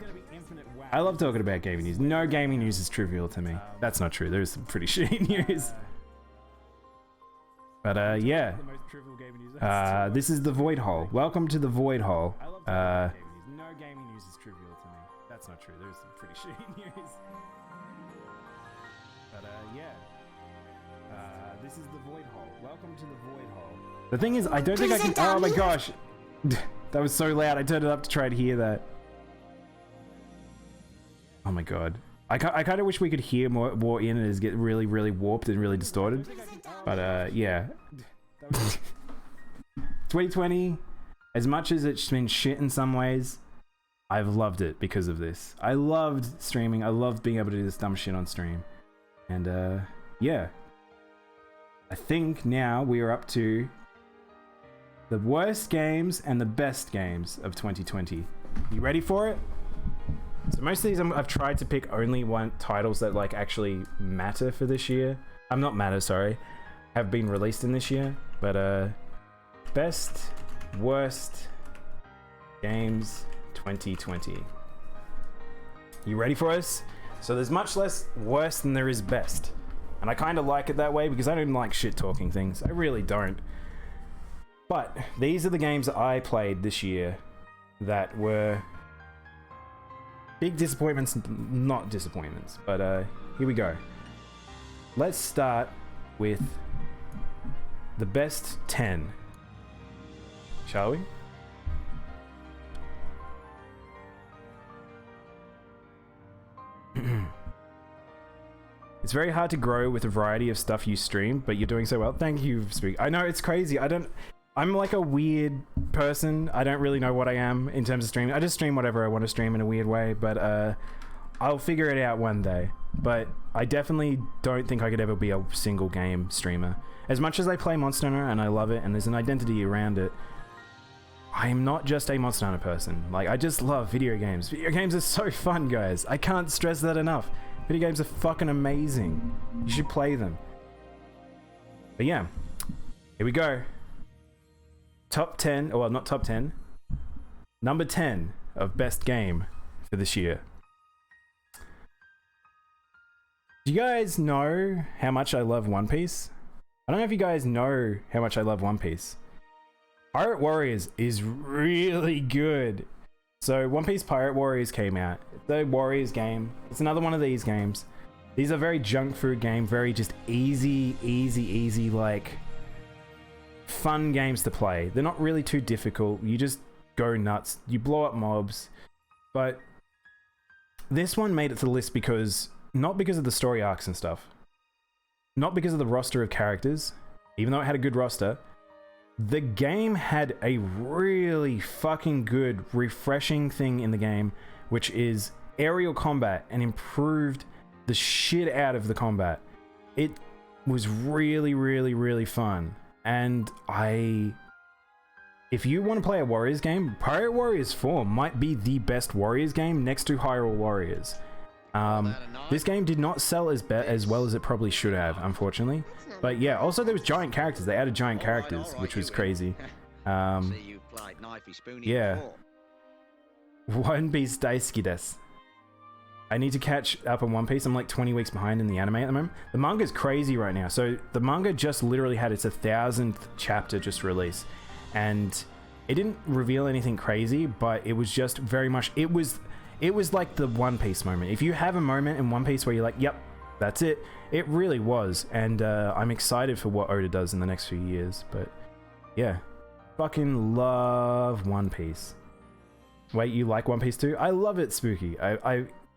I love talking about gaming news. No gaming news is trivial to me. That's not true. There's some pretty shitty news. But yeah. This is the Void Hole. Welcome to the Void Hole. No gaming news is trivial to me. That's not true. There's some pretty shitty news. But yeah. This is the Void Hole. Welcome to the Void Hole. The thing is, I don't think I can. Oh my gosh. That was so loud. I turned it up to try to hear that. Oh my god. I kind of wish we could hear more in and get really, really warped and really distorted. But yeah. 2020, as much as it's been shit in some ways, I've loved it because of this. I loved streaming. I loved being able to do this dumb shit on stream. And yeah. I think now we are up to the worst games and the best games of 2020. You ready for it? So most of these I've tried to pick only titles that like actually matter for this year. Not matter, sorry. Have been released in this year. But best, worst games 2020. You ready for us? So there's much less worse than there is best. And I kind of like it that way because I don't like shit talking things. I really don't. But these are the games that I played this year that were big disappointments, not disappointments, but here we go. Let's start with the best 10. Shall we? It's very hard to grow with a variety of stuff you stream, but you're doing so well. Thank you, Speak. I know, it's crazy. I'm like a weird person. I don't really know what I am in terms of streaming. I just stream whatever I want to stream in a weird way, but I'll figure it out one day. But I definitely don't think I could ever be a single game streamer. As much as I play Monster Hunter and I love it and there's an identity around it, I am not just a Monster Hunter person. Like, I just love video games. Video games are so fun, guys. I can't stress that enough. Video games are fucking amazing. You should play them. But yeah, here we go. Top 10, well, not top 10. Number 10 of best game for this year. Do you guys know how much I love One Piece? I don't know if you guys know how much I love One Piece. Pirate Warriors is really good. So One Piece Pirate Warriors came out. The Warriors game. It's another one of these games. These are very junk food game, very just easy, like fun games to play. They're not really too difficult. You just go nuts. You blow up mobs. But this one made it to the list because, not because of the story arcs and stuff. Not because of the roster of characters, even though it had a good roster. The game had a really fucking good, refreshing thing in the game, which is aerial combat, and improved the shit out of the combat. It was really fun. And if you want to play a Warriors game, Pirate Warriors 4 might be the best Warriors game next to Hyrule Warriors. This game did not sell as well as it probably should have, unfortunately. But yeah, also there was giant characters. They added giant characters, which was crazy. Yeah. One Piece daisuki desu. I need to catch up on One Piece. I'm like 20 weeks behind in the anime at the moment. The manga's crazy right now. So the manga just literally had its 1,000th chapter just released. And it didn't reveal anything crazy, but it was just very much... It was like the One Piece moment. If you have a moment in One Piece where you're like, yep, that's it. It really was. And I'm excited for what Oda does in the next few years. But yeah, fucking love One Piece. Wait, you like One Piece too? I love it, Spooky.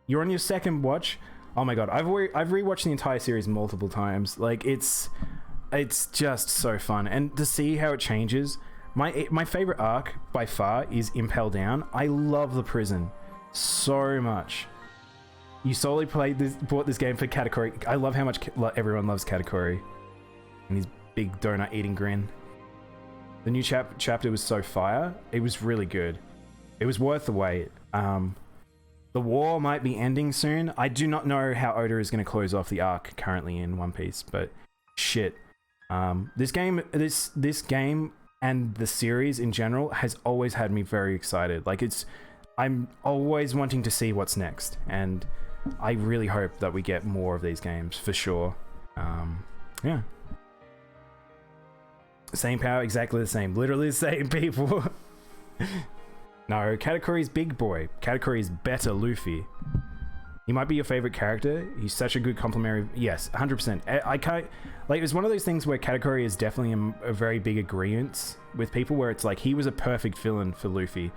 You're on your second watch. Oh my god, I've rewatched the entire series multiple times. Like, it's just so fun. And to see how it changes. My favorite arc by far is Impel Down. I love the prison so much. You solely bought this game for Katakuri. I love how much everyone loves Katakuri and his big donut eating grin. The new chapter was so fire. It was really good. It was worth the wait. The war might be ending soon. I do not know how Oda is going to close off the arc currently in One Piece, but shit. This game and the series in general has always had me very excited. Like, I'm always wanting to see what's next, and I really hope that we get more of these games for sure. Yeah. Same power, exactly the same. Literally the same people. No, Katakuri's big boy. Katakuri's better Luffy. He might be your favorite character. He's such a good complementary... Yes, 100%. I can't... Like, it's one of those things where Katakuri is definitely a very big agreement with people, where it's like, he was a perfect villain for Luffy.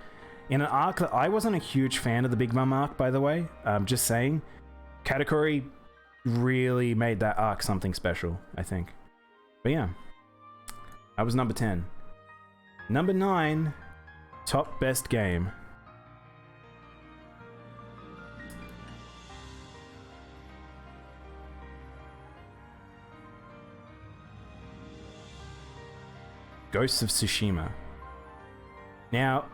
In an arc that I wasn't a huge fan of, the Big Mom arc, by the way. Just saying. Katakuri really made that arc something special, I think. But yeah. That was number 10. Number 9... Top best game. Ghosts of Tsushima. Now,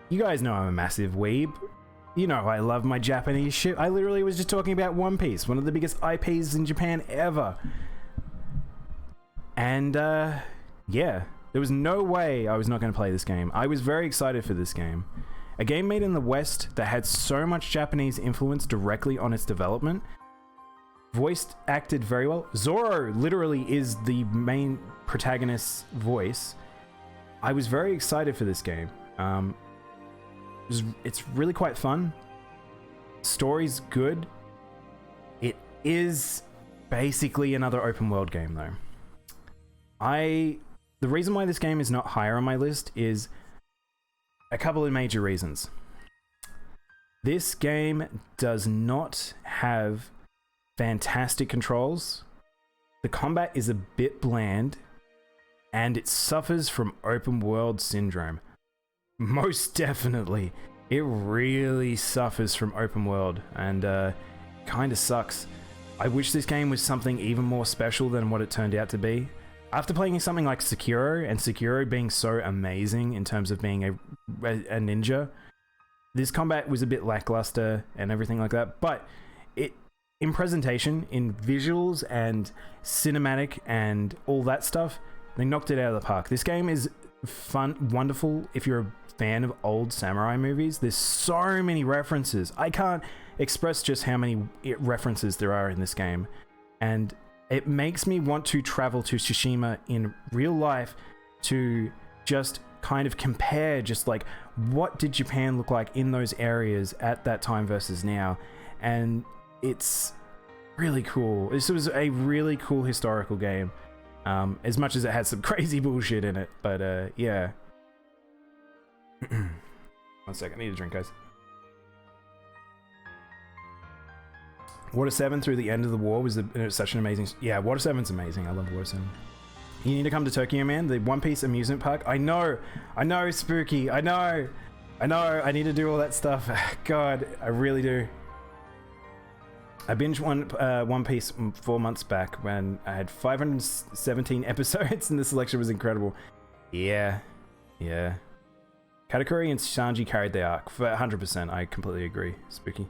you guys know I'm a massive weeb. You know I love my Japanese shit. I literally was just talking about One Piece, one of the biggest IPs in Japan ever. And, yeah. There was no way I was not going to play this game. I was very excited for this game. A game made in the West that had so much Japanese influence directly on its development. Voiced acted very well. Zoro literally is the main protagonist's voice. I was very excited for this game. It's really quite fun. Story's good. It is basically another open world game though. The reason why this game is not higher on my list is a couple of major reasons. This game does not have fantastic controls. The combat is a bit bland, and it suffers from open world syndrome. most definitely. It really suffers from open world and kind of sucks. I wish this game was something even more special than what it turned out to be. After playing something like Sekiro, and Sekiro being so amazing in terms of being a ninja, this combat was a bit lackluster and everything like that, but in presentation, in visuals and cinematic and all that stuff, they knocked it out of the park. This game is fun, wonderful if you're a fan of old samurai movies. There's so many references. I can't express just how many references there are in this game. And it makes me want to travel to Tsushima in real life to just kind of compare just like what did Japan look like in those areas at that time versus now. And it's really cool. This was a really cool historical game. As much as it had some crazy bullshit in it, but yeah. 1 second, I need a drink, guys. Water 7 through the end of the war was such an amazing... Yeah, Water 7's amazing. I love Water 7. You need to come to Tokyo, man. The One Piece amusement park. I know, Spooky. I know. I need to do all that stuff. God, I really do. I binged One Piece 4 months back when I had 517 episodes and the selection was incredible. Yeah. Katakuri and Sanji carried the arc for 100%. I completely agree, Spooky.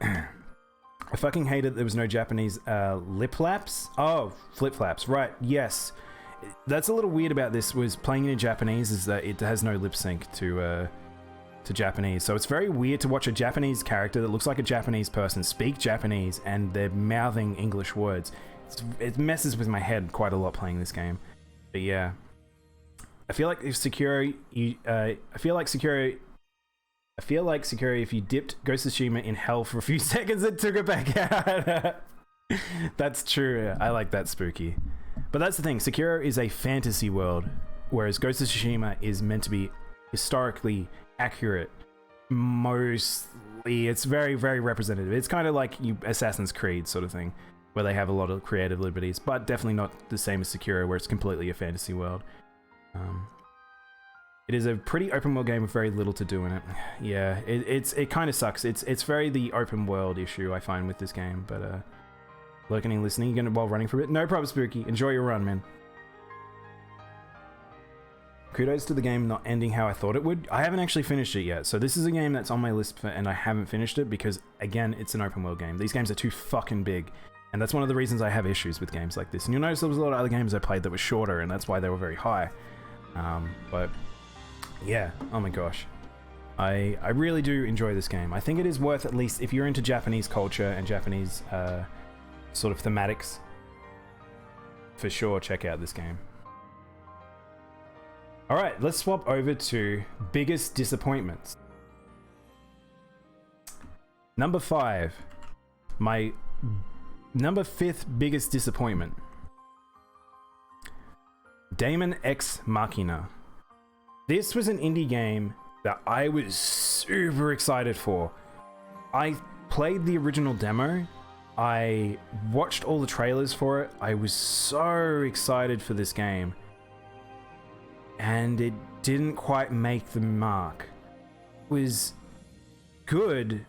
I fucking hated there was no Japanese lip flaps. Oh, flip flaps, right? Yes, that's a little weird about this. Was playing in Japanese is that it has no lip sync to Japanese, so it's very weird to watch a Japanese character that looks like a Japanese person speak Japanese and they're mouthing English words. It messes with my head quite a lot playing this game. But yeah, I feel like if Sekiro, if you dipped Ghost of Tsushima in hell for a few seconds and took it back out. That's true. I like that, Spooky. But that's the thing. Sekiro is a fantasy world, whereas Ghost of Tsushima is meant to be historically accurate. Mostly, it's very, very representative. It's kind of like Assassin's Creed sort of thing, where they have a lot of creative liberties, but definitely not the same as Sekiro, where it's completely a fantasy world. It is a pretty open world game with very little to do in it. Yeah, it kind of sucks. It's very the open world issue I find with this game. But lurking and listening, you're gonna while running for a bit. No problem, Spooky. Enjoy your run, man. Kudos to the game not ending how I thought it would. I haven't actually finished it yet, so this is a game that's on my list and I haven't finished it because again, it's an open world game. These games are too fucking big. And that's one of the reasons I have issues with games like this. And you'll notice there was a lot of other games I played that were shorter, and that's why they were very high. But yeah, oh my gosh. I really do enjoy this game. I think it is worth, at least, if you're into Japanese culture and Japanese sort of thematics, for sure check out this game. Alright, let's swap over to biggest disappointments. Number 5. My number 5th biggest disappointment. Daemon X Machina. This was an indie game that I was super excited for. I played the original demo. I watched all the trailers for it. I was so excited for this game. And it didn't quite make the mark. It was good,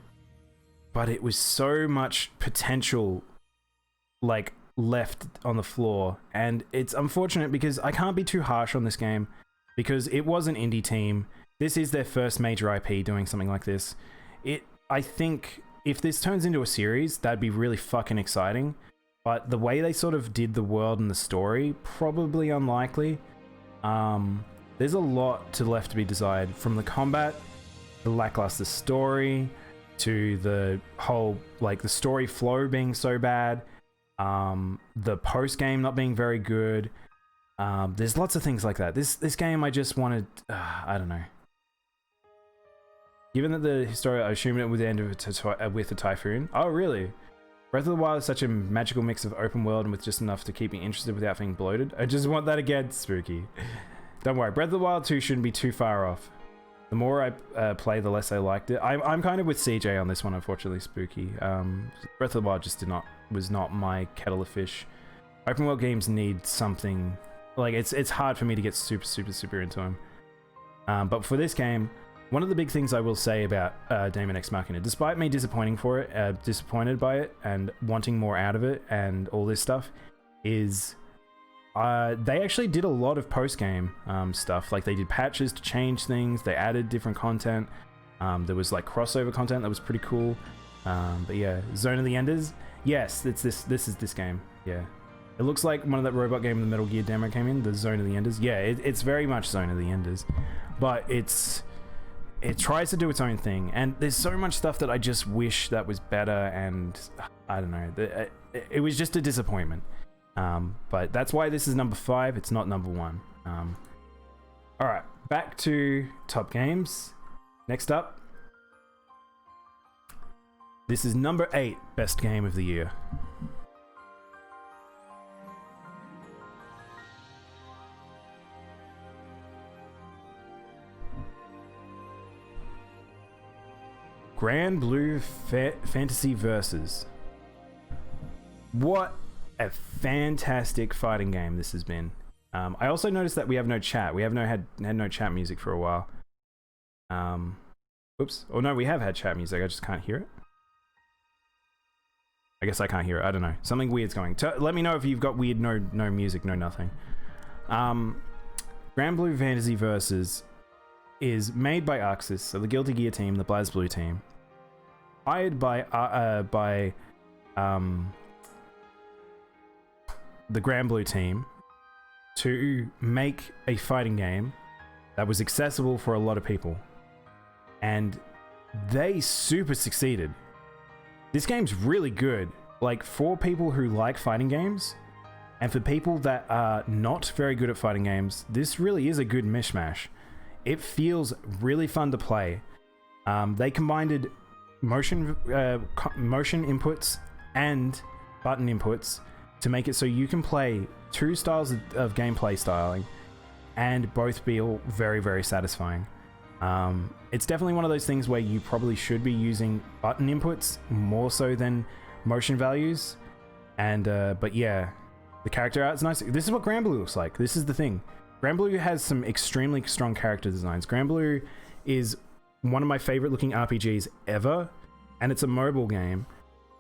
but it was so much potential like left on the floor. And it's unfortunate because I can't be too harsh on this game because it was an indie team. This is their first major IP doing something like this. I think if this turns into a series, that'd be really fucking exciting. But the way they sort of did the world and the story, probably unlikely. There's a lot left to be desired, from the combat, the lackluster story, to the whole, like, the story flow being so bad, the post game not being very good. There's lots of things like that. This game, I just wanted, I don't know. Given that the story, I assume it would end with a typhoon. Oh, really? Breath of the Wild is such a magical mix of open world and with just enough to keep me interested without being bloated. I just want that again, Spooky. Don't worry, Breath of the Wild 2 shouldn't be too far off. The more I play, the less I liked it. I'm kind of with CJ on this one, unfortunately, Spooky. Breath of the Wild just was not my kettle of fish. Open world games need something like it's hard for me to get super into him. But for this game, one of the big things I will say about Daemon X Machina, despite me disappointed by it and wanting more out of it and all this stuff, is they actually did a lot of post-game stuff. Like they did patches to change things, they added different content. There was like crossover content that was pretty cool. But yeah, Zone of the Enders. Yes, it's this is this game. Yeah. It looks like one of that robot game the Metal Gear demo came in, the Zone of the Enders. Yeah, it's very much Zone of the Enders. But it tries to do its own thing, and there's so much stuff that I just wish that was better, and I don't know, it was just a disappointment. But that's why this is number 5, it's not number 1. Alright, back to top games. Next up, this is number 8 best game of the year. Grand Blue Fantasy Versus. What a fantastic fighting game this has been. I also noticed that we have no chat. We have had no chat music for a while. Oops. Oh no, we have had chat music. I just can't hear it. I guess I can't hear it. I don't know. Something weird's going. Let me know if you've got weird no music, no nothing. Grand Blue Fantasy Versus is made by Arxis, so the Guilty Gear team, the BlazBlue team, hired by the Grand Blue team to make a fighting game that was accessible for a lot of people, and they super succeeded. This game's really good, like for people who like fighting games, and for people that are not very good at fighting games, this really is a good mishmash. It feels really fun to play. They combined motion inputs and button inputs to make it so you can play 2 styles of gameplay styling and both feel very, very satisfying. It's definitely one of those things where you probably should be using button inputs more so than motion values. And but yeah, the character art's nice. This is what Grand Blue looks like. This is the thing. Grand Blue has some extremely strong character designs. Grand Blue is one of my favorite looking RPGs ever, and it's a mobile game.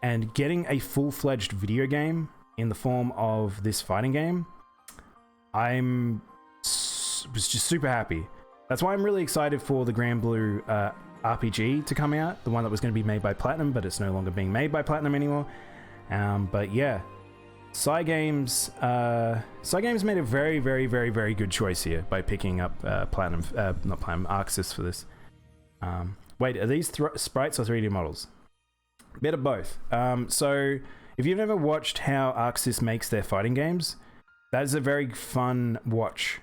And getting a full-fledged video game in the form of this fighting game, was just super happy. That's why I'm really excited for the Grand Blue RPG to come out, the one that was going to be made by Platinum, but it's no longer being made by Platinum anymore. But yeah. Cygames made a very, very, very, very good choice here by picking up not Platinum, Arxis for this. Wait, are these sprites or 3D models? Bit of both. So if you've never watched how Arxis makes their fighting games, that is a very fun watch.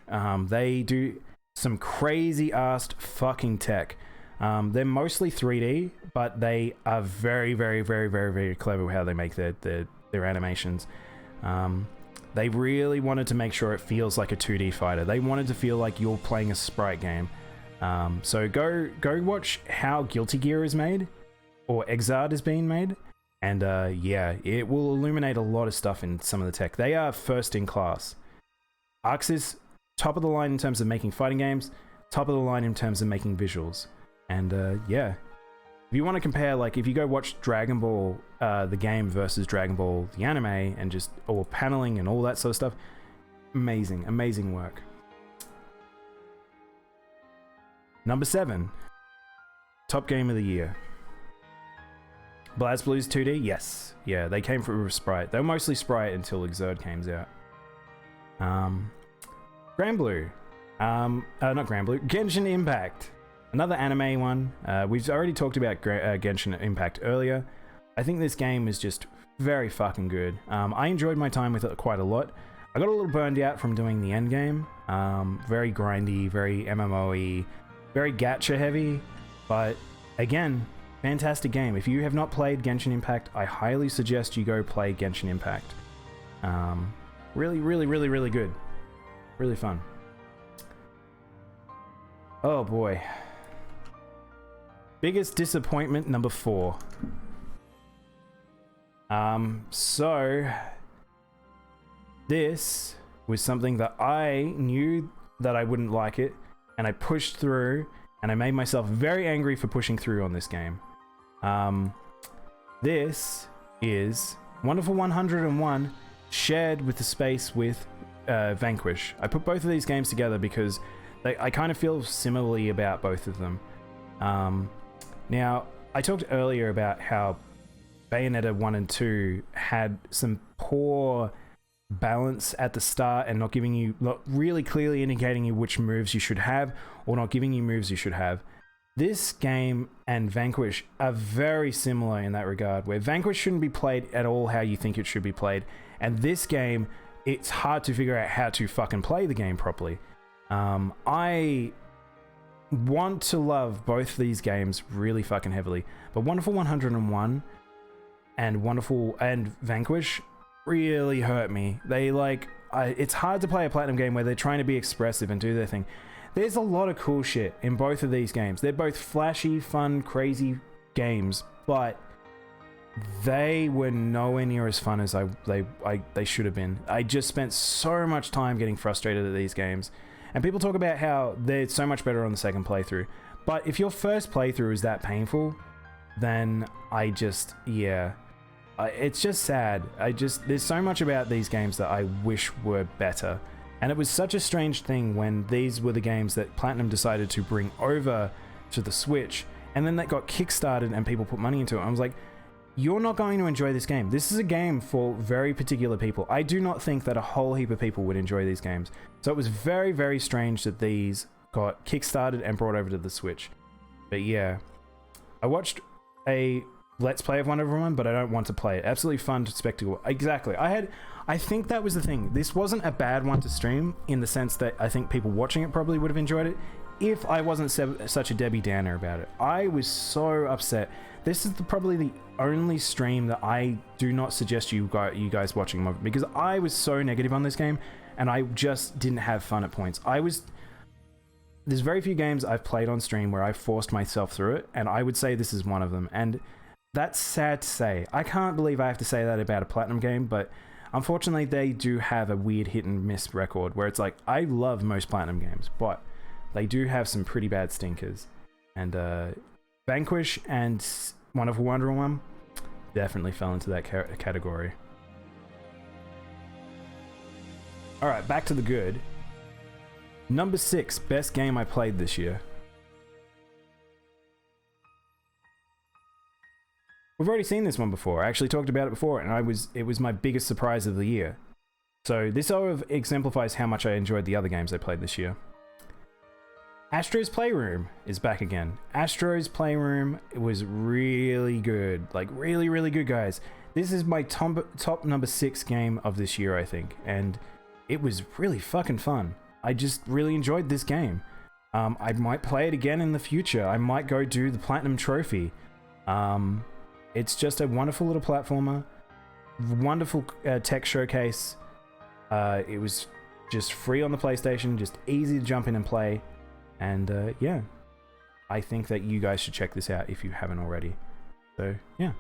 They do some crazy ass fucking tech. They're mostly 3D, but they are very, very, very, very, very clever with how they make their animations. They really wanted to make sure it feels like a 2D fighter. They wanted to feel like you're playing a sprite game. So go watch how Guilty Gear is made, or Exard is being made, and yeah, it will illuminate a lot of stuff in some of the tech. They are first in class. Arxis, top of the line in terms of making fighting games, top of the line in terms of making visuals. And yeah, if you want to compare, like if you go watch Dragon Ball the game versus Dragon Ball the anime, and just all paneling and all that sort of stuff, amazing work. Number 7, top game of the year. BlazBlue's 2D, yes, yeah, they came from Sprite. They were mostly Sprite until Exerd came out. Grand Blue, not Grand Blue, Genshin Impact, another anime one. We've already talked about Genshin Impact earlier. I think this game is just very fucking good. I enjoyed my time with it quite a lot. I got a little burned out from doing the end game. Very grindy, very MMO-y, very gacha heavy, but again, fantastic game. If you have not played Genshin Impact, I highly suggest you go play Genshin Impact. Really good. Really fun. Oh boy. Biggest disappointment, number 4. So this was something that I knew that I wouldn't like it, and I pushed through, and I made myself very angry for pushing through on this game. This is Wonderful 101 shared with the space with Vanquish. I put both of these games together because I kind of feel similarly about both of them. Now, I talked earlier about how Bayonetta 1 and 2 had some poor balance at the start and not really clearly indicating you which moves you should have, or not giving you moves you should have. This game and Vanquish are very similar in that regard, where Vanquish shouldn't be played at all how you think it should be played, and this game, it's hard to figure out how to fucking play the game properly. I want to love both these games really fucking heavily, but Wonderful 101 and Vanquish really hurt me. It's hard to play a Platinum game where they're trying to be expressive and do their thing. There's a lot of cool shit in both of these games. They're both flashy, fun, crazy games, but they were nowhere near as fun as they should have been. I just spent so much time getting frustrated at these games. And people talk about how they're so much better on the second playthrough. But if your first playthrough is that painful, then it's just sad. There's so much about these games that I wish were better. And it was such a strange thing when these were the games that Platinum decided to bring over to the Switch, and then that got kickstarted and people put money into it. I was like, you're not going to enjoy this game. This is a game for very particular people. I do not think that a whole heap of people would enjoy these games. So it was very, very strange that these got kickstarted and brought over to the Switch. But yeah, I watched a Let's Play of Wonder Woman, but I don't want to play it. Absolutely fun spectacle. Exactly. I think that was the thing. This wasn't a bad one to stream in the sense that I think people watching it probably would have enjoyed it if I wasn't such a Debbie Downer about it. I was so upset. This is probably the only stream that I do not suggest you guys watching, because I was so negative on this game and I just didn't have fun at points. There's very few games I've played on stream where I forced myself through it, and I would say this is one of them. And that's sad to say. I can't believe I have to say that about a Platinum game, but unfortunately they do have a weird hit and miss record where it's like, I love most Platinum games, but they do have some pretty bad stinkers. And Vanquish and Wonderful 101 definitely fell into that category. Alright, back to the good. Number 6, best game I played this year. We've already seen this one before. I actually talked about it before, and it was my biggest surprise of the year. So this sort of exemplifies how much I enjoyed the other games I played this year. Astro's Playroom is back again. Astro's Playroom was really good. Like, really, really good, guys. This is my top number 6 game of this year, I think. And it was really fucking fun. I just really enjoyed this game. I might play it again in the future. I might go do the Platinum Trophy. It's just a wonderful little platformer. Wonderful tech showcase. It was just free on the PlayStation. Just easy to jump in and play. And yeah, I think that you guys should check this out if you haven't already. So yeah.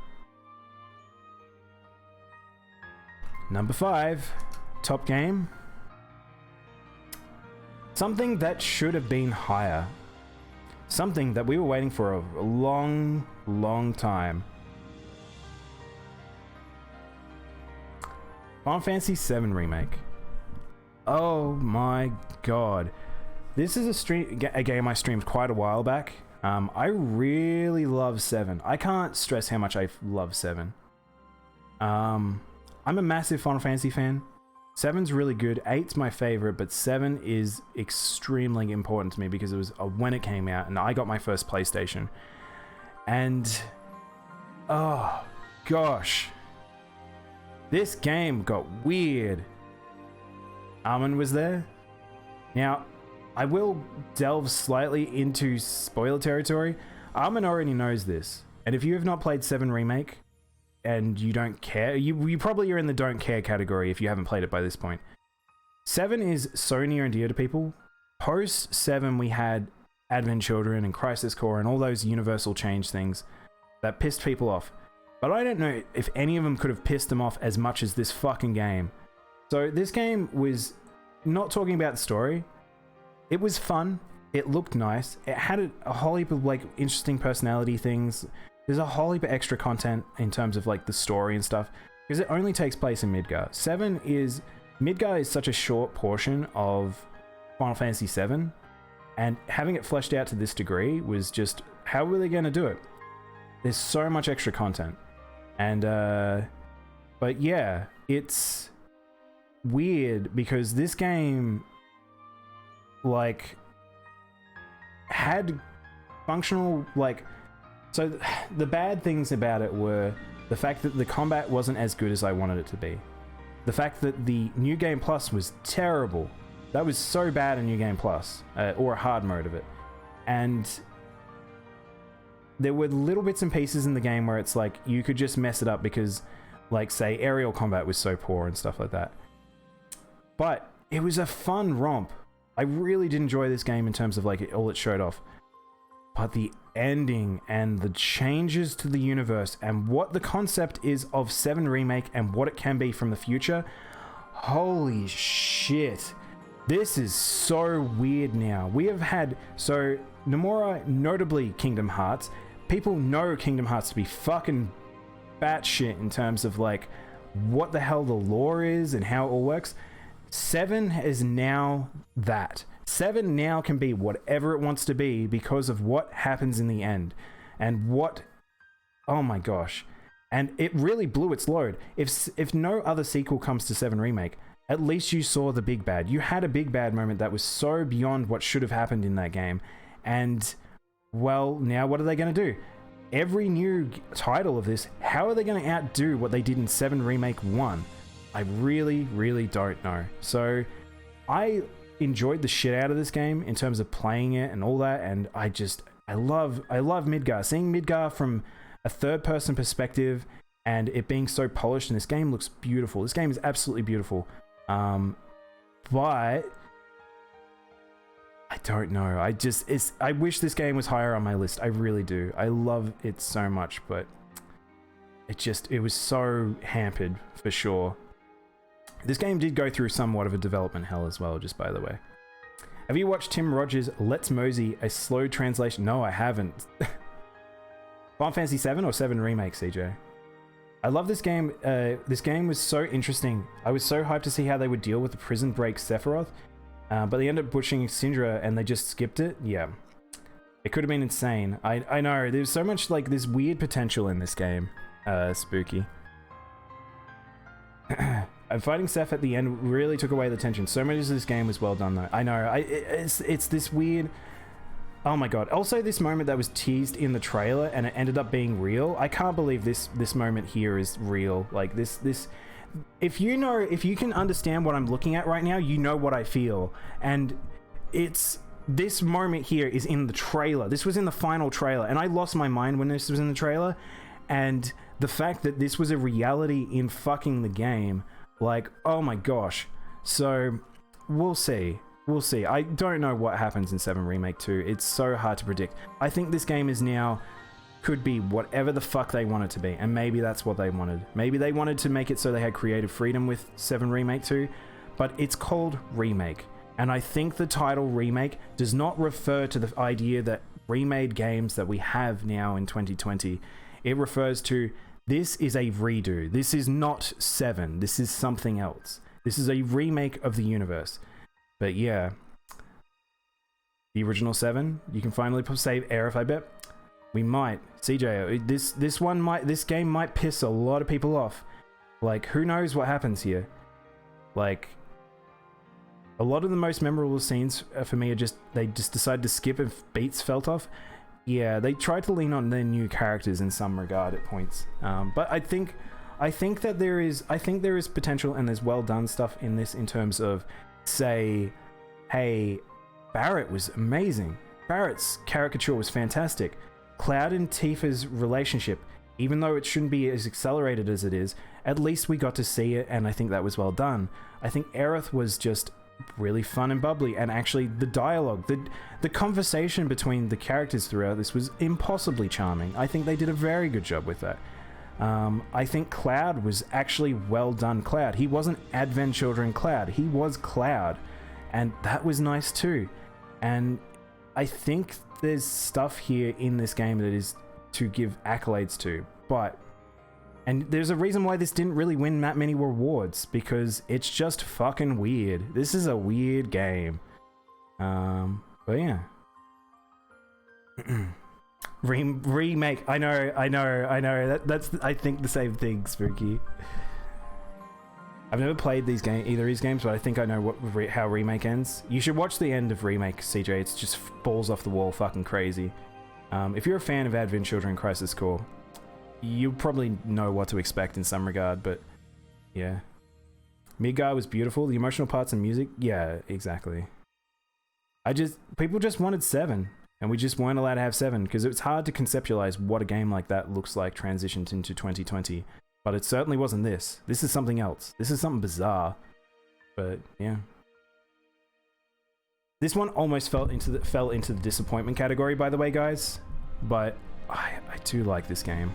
Number 5, top game. Something that should have been higher. Something that we were waiting for a long, long time. Final Fantasy VII Remake. Oh my god. This is a game I streamed quite a while back. I really love 7. I can't stress how much I love 7. I'm a massive Final Fantasy fan. 7's really good. 8's my favorite, but 7 is extremely important to me because it was when it came out and I got my first PlayStation. And oh gosh, this game got weird. Armin was there. Now, I will delve slightly into spoiler territory. Armin already knows this, and if you have not played 7 Remake and you don't care, you probably are in the don't care category if you haven't played it by this point. 7 is so near and dear to people. Post 7 we had Advent Children and Crisis Core and all those universal change things that pissed people off. But I don't know if any of them could have pissed them off as much as this fucking game. So this game was not talking about the story, it was fun. It looked nice. It had a whole heap of like interesting personality things. There's a whole heap of extra content in terms of like the story and stuff, because it only takes place in Midgar. Midgar is such a short portion of Final Fantasy VII, and having it fleshed out to this degree was just, how were they going to do it? There's so much extra content. And but yeah, it's weird because this game like had functional, like, so the bad things about it were the fact that the combat wasn't as good as I wanted it to be. The fact that the New Game Plus was terrible. That was so bad in New Game Plus, or a hard mode of it. And there were little bits and pieces in the game where it's like you could just mess it up because, like, say, aerial combat was so poor and stuff like that. But it was a fun romp. I really did enjoy this game in terms of like all it showed off. But the ending and the changes to the universe and what the concept is of 7 Remake and what it can be from the future, holy shit. This is so weird now. We have had, so Nomura, notably Kingdom Hearts, people know Kingdom Hearts to be fucking batshit in terms of like what the hell the lore is and how it all works. 7 is now that. 7 now can be whatever it wants to be because of what happens in the end. And what... Oh my gosh. And it really blew its load. If no other sequel comes to 7 Remake, at least you saw the big bad. You had a big bad moment that was so beyond what should have happened in that game. And, well, now what are they going to do? Every new title of this, how are they going to outdo what they did in 7 Remake 1? I really, really don't know. So, I enjoyed the shit out of this game in terms of playing it and all that, and I love Midgar. Seeing Midgar from a third-person perspective and it being so polished, and this game looks beautiful. This game is absolutely beautiful. But I don't know. I wish this game was higher on my list. I really do. I love it so much, but it was so hampered for sure. This game did go through somewhat of a development hell as well, just by the way. Have you watched Tim Rogers' Let's Mosey, a slow translation? No, I haven't. Final Fantasy 7 or 7 Remake, CJ? I love this game. This game was so interesting. I was so hyped to see how they would deal with the prison break Sephiroth, but they ended up butchering Syndra and they just skipped it. Yeah. It could have been insane. I know, there's so much like this weird potential in this game. Spooky. And fighting Seth at the end really took away the tension. So much of this game was well done though. I know, it's this weird... Oh my god. Also, this moment that was teased in the trailer and it ended up being real. I can't believe this moment here is real. Like this if you can understand what I'm looking at right now, you know what I feel. And this moment here is in the trailer. This was in the final trailer and I lost my mind when this was in the trailer. And the fact that this was a reality in fucking the game, like, oh my gosh. So, we'll see. We'll see. I don't know what happens in 7 Remake 2. It's so hard to predict. I think this game is now... could be whatever the fuck they want it to be. And maybe that's what they wanted. Maybe they wanted to make it so they had creative freedom with 7 Remake 2. But it's called Remake. And I think the title Remake does not refer to the idea that remade games that we have now in 2020. It refers to... this is a redo. This is not 7. This is something else. This is a remake of the universe. But yeah, the original 7, you can finally save Aerith, I bet. We might. CJ, this game might piss a lot of people off. Like, who knows what happens here? Like, a lot of the most memorable scenes for me are they just decided to skip if beats felt off. Yeah, they tried to lean on their new characters in some regard at points. But I think that there is potential and there's well done stuff in this in terms of, say, hey, Barrett was amazing. Barrett's caricature was fantastic. Cloud and Tifa's relationship, even though it shouldn't be as accelerated as it is, at least we got to see it, and I think that was well done. I think Aerith was just really fun and bubbly, and actually the dialogue, the conversation between the characters throughout this was impossibly charming. I think they did a very good job with that. I think Cloud was actually well done Cloud. He wasn't Advent Children Cloud. He was Cloud. and that was nice too. And I think there's stuff here in this game that is to give accolades to, and there's a reason why this didn't really win that many rewards, because it's just fucking weird. This is a weird game. But yeah. Remake. I know. That's I think the same thing, Spooky. I've never played either of these games, but I think I know how Remake ends. You should watch the end of Remake, CJ. It's just balls off the wall, fucking crazy. If you're a fan of Advent Children Crisis Core, you probably know what to expect in some regard, but yeah. Midgar was beautiful. The emotional parts and music, yeah, exactly. People just wanted 7, and we just weren't allowed to have 7, because it's hard to conceptualize what a game like that looks like transitioned into 2020. But it certainly wasn't this. This is something else. This is something bizarre. But yeah. This one almost fell into the disappointment category, by the way, guys. But I do like this game.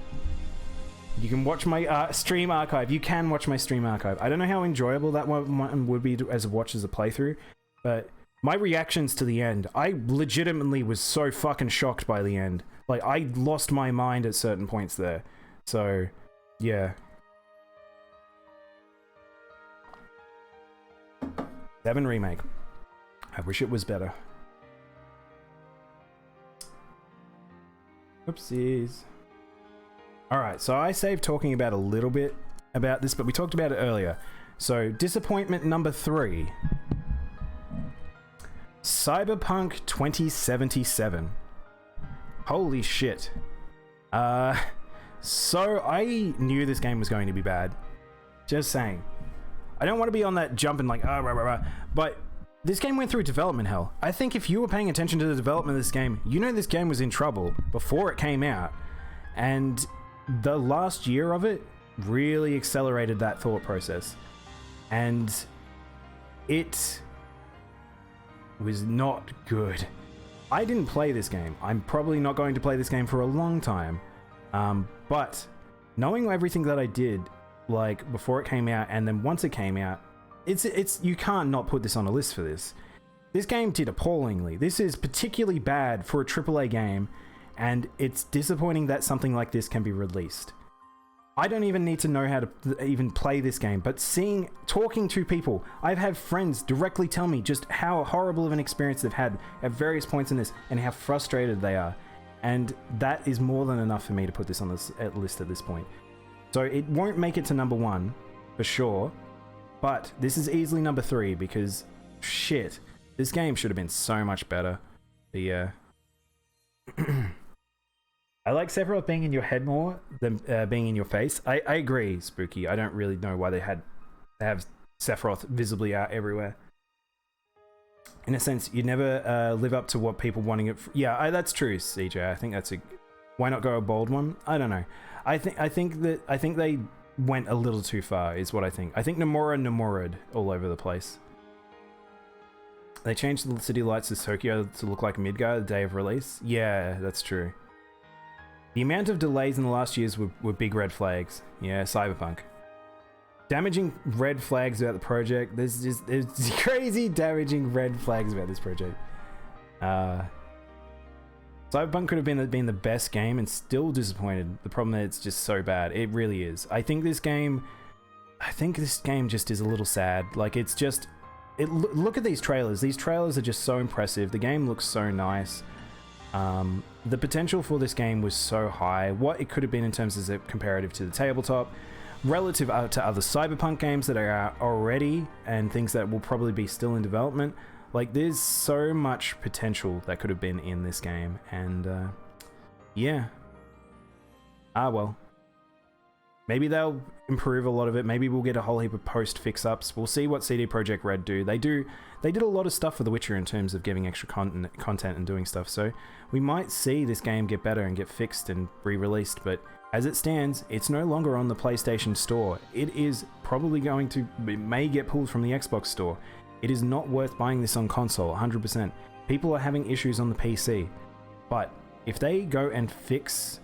You can watch my stream archive. You can watch my stream archive. I don't know how enjoyable that one would be as a playthrough, but my reactions to the end, I legitimately was so fucking shocked by the end. Like, I lost my mind at certain points there. So, yeah. 7 Remake. I wish it was better. Oopsies. Alright, so I saved talking about a little bit about this, but we talked about it earlier. So, disappointment number 3. Cyberpunk 2077. Holy shit. So I knew this game was going to be bad. Just saying. I don't want to be on that jumping like, but this game went through development hell. I think if you were paying attention to the development of this game, you know this game was in trouble before it came out. And the last year of it really accelerated that thought process. And it was not good. I didn't play this game. I'm probably not going to play this game for a long time. But knowing everything that I did, like before it came out and then once it came out, it's you can't not put this on a list for this. This game did appallingly. This is particularly bad for a AAA game, and it's disappointing that something like this can be released. I don't even need to know how to even play this game, but talking to people, I've had friends directly tell me just how horrible of an experience they've had at various points in this and how frustrated they are. And that is more than enough for me to put this on this list at this point. So it won't make it to number 1, for sure, but this is easily number 3 because, shit, this game should have been so much better. But yeah. I like Sephiroth being in your head more than being in your face. I agree, Spooky. I don't really know why they have Sephiroth visibly out everywhere. In a sense, you never live up to what people wanting it. Yeah, that's true, CJ. I think that's a. Why not go a bold one? I don't know. I think they went a little too far. Is what I think. I think Nomura'd all over the place. They changed the city lights to Tokyo to look like Midgar the day of release. Yeah, that's true. The amount of delays in the last years were big red flags. Yeah, Cyberpunk. Damaging red flags about the project. There's crazy damaging red flags about this project. Cyberpunk could have been the best game and still disappointed. The problem is it's just so bad. It really is. I think this game just is a little sad. Like it's just, look at these trailers. These trailers are just so impressive. The game looks so nice. The potential for this game was so high. What it could have been in terms of comparative to the tabletop, relative to other Cyberpunk games that are out already, and things that will probably be still in development. Like, there's so much potential that could have been in this game, and yeah. Well. Maybe they'll improve a lot of it. Maybe we'll get a whole heap of post fix-ups. We'll see what CD Projekt Red do. They did a lot of stuff for The Witcher in terms of giving extra content and doing stuff. So we might see this game get better and get fixed and re-released. But as it stands, it's no longer on the PlayStation Store. It is probably it may get pulled from the Xbox Store. It is not worth buying this on console, 100%. People are having issues on the PC. But if they go and fix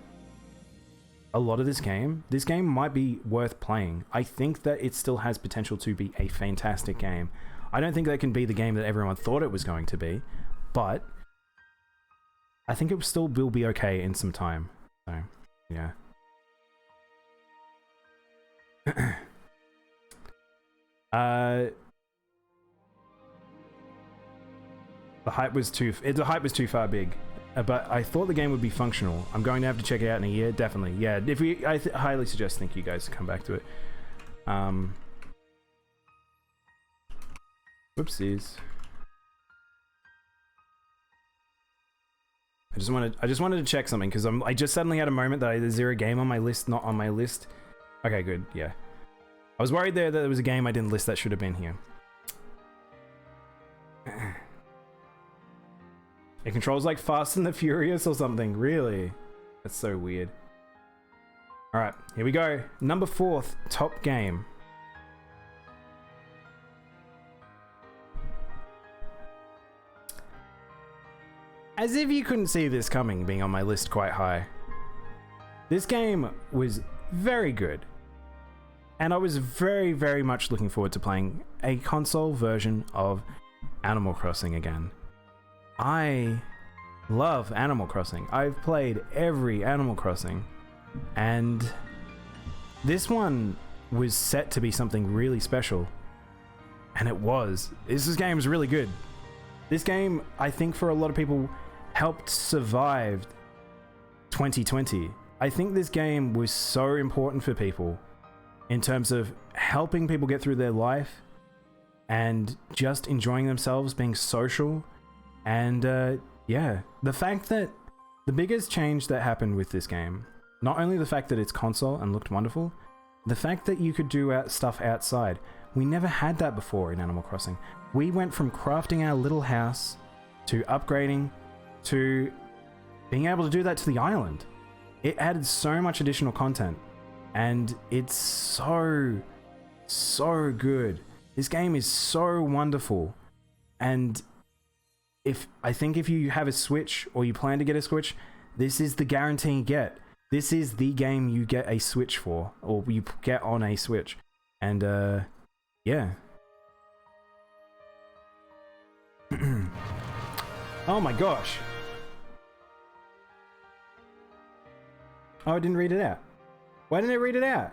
a lot of this game might be worth playing. I think that it still has potential to be a fantastic game. I don't think that can be the game that everyone thought it was going to be, but I think it still will be okay in some time. So, yeah. The hype was too far big, but I thought the game would be functional. I'm going to have to check it out in a year, definitely. Yeah, I highly suggest you guys come back to it. Whoopsies. I just wanted to check something because I just suddenly had a moment that is there a game on my list, not on my list? Okay, good. Yeah, I was worried there that there was a game I didn't list that should have been here. It controls like Fast and the Furious or something. Really? That's so weird. All right, here we go. Number 4, top game. As if you couldn't see this coming, being on my list quite high. This game was very good. And I was very, very much looking forward to playing a console version of Animal Crossing again. I love Animal Crossing. I've played every Animal Crossing. And this one was set to be something really special. And it was. This game was really good. This game, I think for a lot of people, helped survive 2020. I think this game was so important for people in terms of helping people get through their life and just enjoying themselves, being social. And yeah, the fact that the biggest change that happened with this game, not only the fact that it's console and looked wonderful, the fact that you could do stuff outside. We never had that before in Animal Crossing. We went from crafting our little house to upgrading to being able to do that to the island. It added so much additional content and it's so good. This game is so wonderful. And I think if you have a Switch or you plan to get a Switch, this is the guarantee you get. This is the game you get a Switch for, or you get on a Switch. And yeah. Oh my gosh. Oh, I didn't read it out. Why didn't I read it out?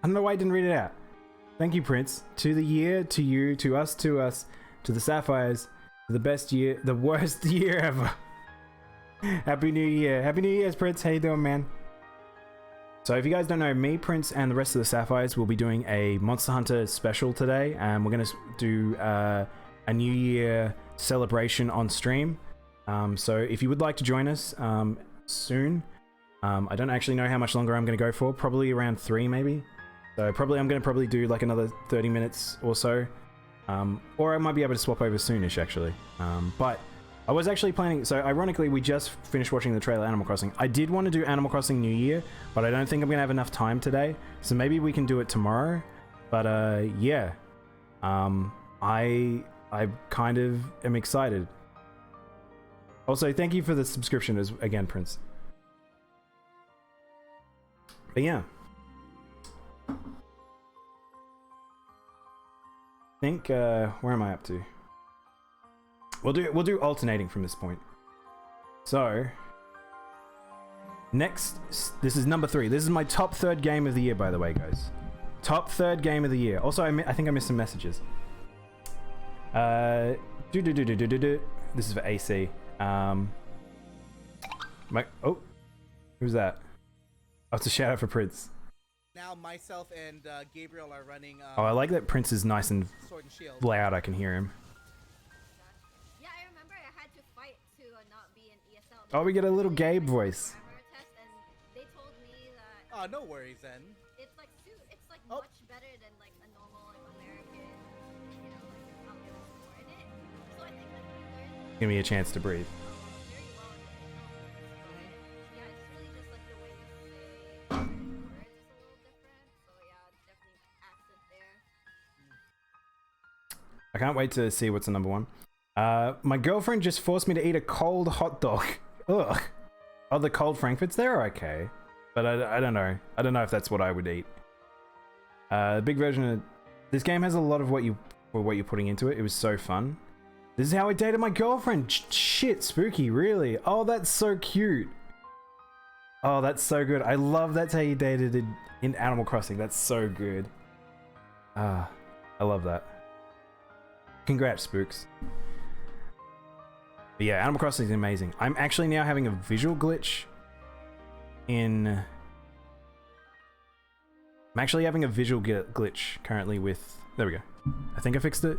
I don't know why I didn't read it out. Thank you, Prince. To the year, to you, to us, to the Sapphires, the best year, the worst year ever. Happy New Year. Happy New Year's, Prince. How you doing, man? So if you guys don't know, me, Prince, and the rest of the Sapphires will be doing a Monster Hunter special today, and we're going to do a New Year celebration on stream. So if you would like to join us soon, I don't actually know how much longer I'm going to go for. Probably around 3, maybe. So I'm going to do like another 30 minutes or so. Or I might be able to swap over soonish, actually. But I was actually planning... So ironically, we just finished watching the trailer Animal Crossing. I did want to do Animal Crossing New Year, but I don't think I'm going to have enough time today. So maybe we can do it tomorrow. But yeah. I kind of am excited. Also, thank you for the subscription again, Prince. But yeah. I think, where am I up to? We'll do alternating from this point. So, next, this is number 3. This is my top 3rd game of the year, by the way, guys. Top 3rd game of the year. Also, I think I missed some messages. This is for AC. Who's that? Oh, it's a shout out for Prince. Now myself and Gabriel are running. Oh, I like that Prince is nice and Sword and Shield. loud. I can hear him. Yeah, I remember I had to fight to not be an ESL. Oh, we get a little Gabe voice. Grammar test, and they told me that Oh, no worries then. it's like Oh. much better than like a normal like American, you know, like how they would score in it. So I think that we learned Give me a chance to breathe. very well in the yeah, it's really just like the way we say words is a little different. So yeah, definitely accent there. I can't wait to see what's the number 1. My girlfriend just forced me to eat a cold hot dog. Ugh. Oh, the cold Frankfurts, they're okay. But I don't know. I don't know if that's what I would eat. The big version of... This game has a lot of what you for what you're putting into it. It was so fun. This is how I dated my girlfriend. Shit, spooky, really? Oh, that's so cute. Oh, that's so good. I love that's how you dated in Animal Crossing. That's so good. I love that. Congrats, Spooks. But yeah, Animal Crossing is amazing. I'm actually now having a visual glitch I'm actually having a visual glitch currently with... There we go. I think I fixed it.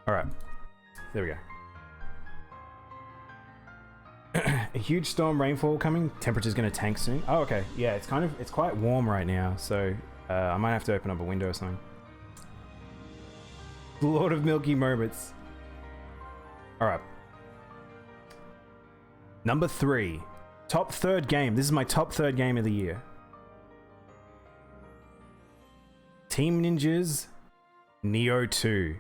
Alright. There we go. A huge storm rainfall coming. Temperature's going to tank soon. Oh, okay. Yeah, it's quite warm right now, so I might have to open up a window or something. Lord of Milky Moments. Alright. Number 3. Top third game. This is my top third game of the year. Team Ninja's Nioh 2.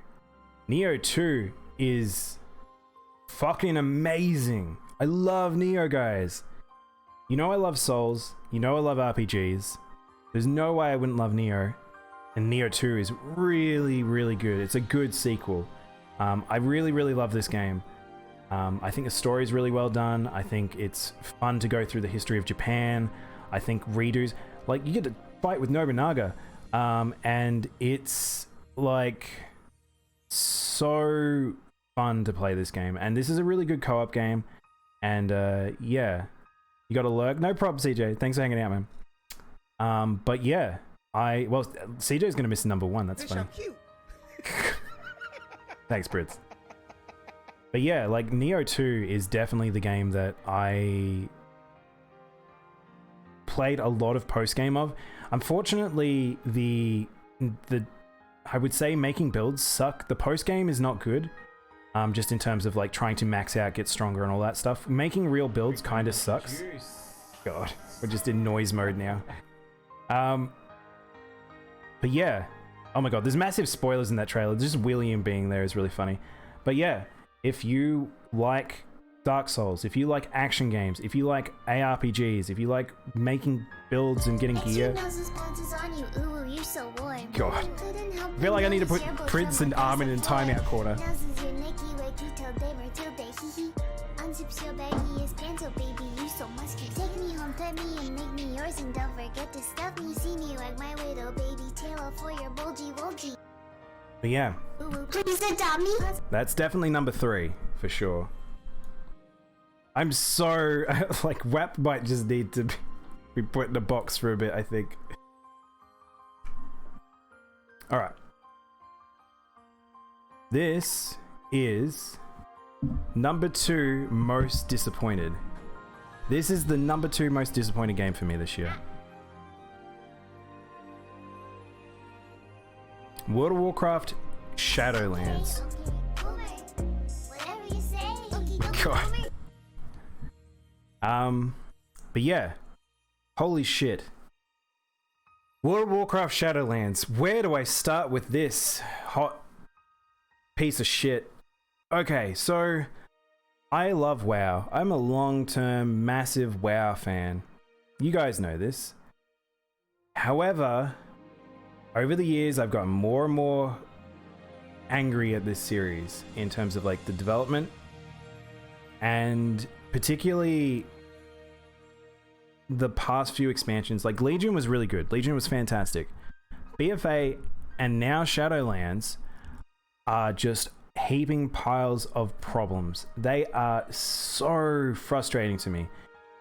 Nioh 2 is fucking amazing. I love Nioh, guys. You know I love Souls. You know I love RPGs. There's no way I wouldn't love Nioh. And Nioh 2 is really, really good. It's a good sequel. I really, really love this game. I think the story is really well done. I think it's fun to go through the history of Japan. I think redos... Like, you get to fight with Nobunaga. And it's, like, so fun to play this game. And this is a really good co-op game. And, yeah. You got to lurk. No problem, CJ. Thanks for hanging out, man. But, yeah. Well, CJ's going to miss number 1. That's funny. Cute. Thanks, Brits. But yeah, like Nioh 2 is definitely the game that I played a lot of post-game of. Unfortunately, the I would say making builds suck. The post-game is not good. Just in terms of like trying to max out, get stronger and all that stuff. Making real builds kind of sucks. God, we're just in noise mode now. But yeah. Oh my god, there's massive spoilers in that trailer. Just William being there is really funny. But yeah, if you like Dark Souls, if you like action games, if you like ARPGs, if you like making builds and getting gear... God. I feel like I need to put Prince and Armin in timeout corner. But yeah, that's definitely number 3 for sure. I'm so like WAP might just need to be put in a box for a bit, I think. All right, this is number 2 most disappointed. This is the number 2 most disappointed game for me this year. World of Warcraft Shadowlands. God. But yeah. Holy shit. World of Warcraft Shadowlands. Where do I start with this hot piece of shit? Okay, so I love WoW. I'm a long-term, massive WoW fan. You guys know this. However, over the years, I've gotten more and more angry at this series in terms of like the development, and particularly the past few expansions. Like Legion was really good. Legion was fantastic. BFA and now Shadowlands are just heaping piles of problems. They are so frustrating to me.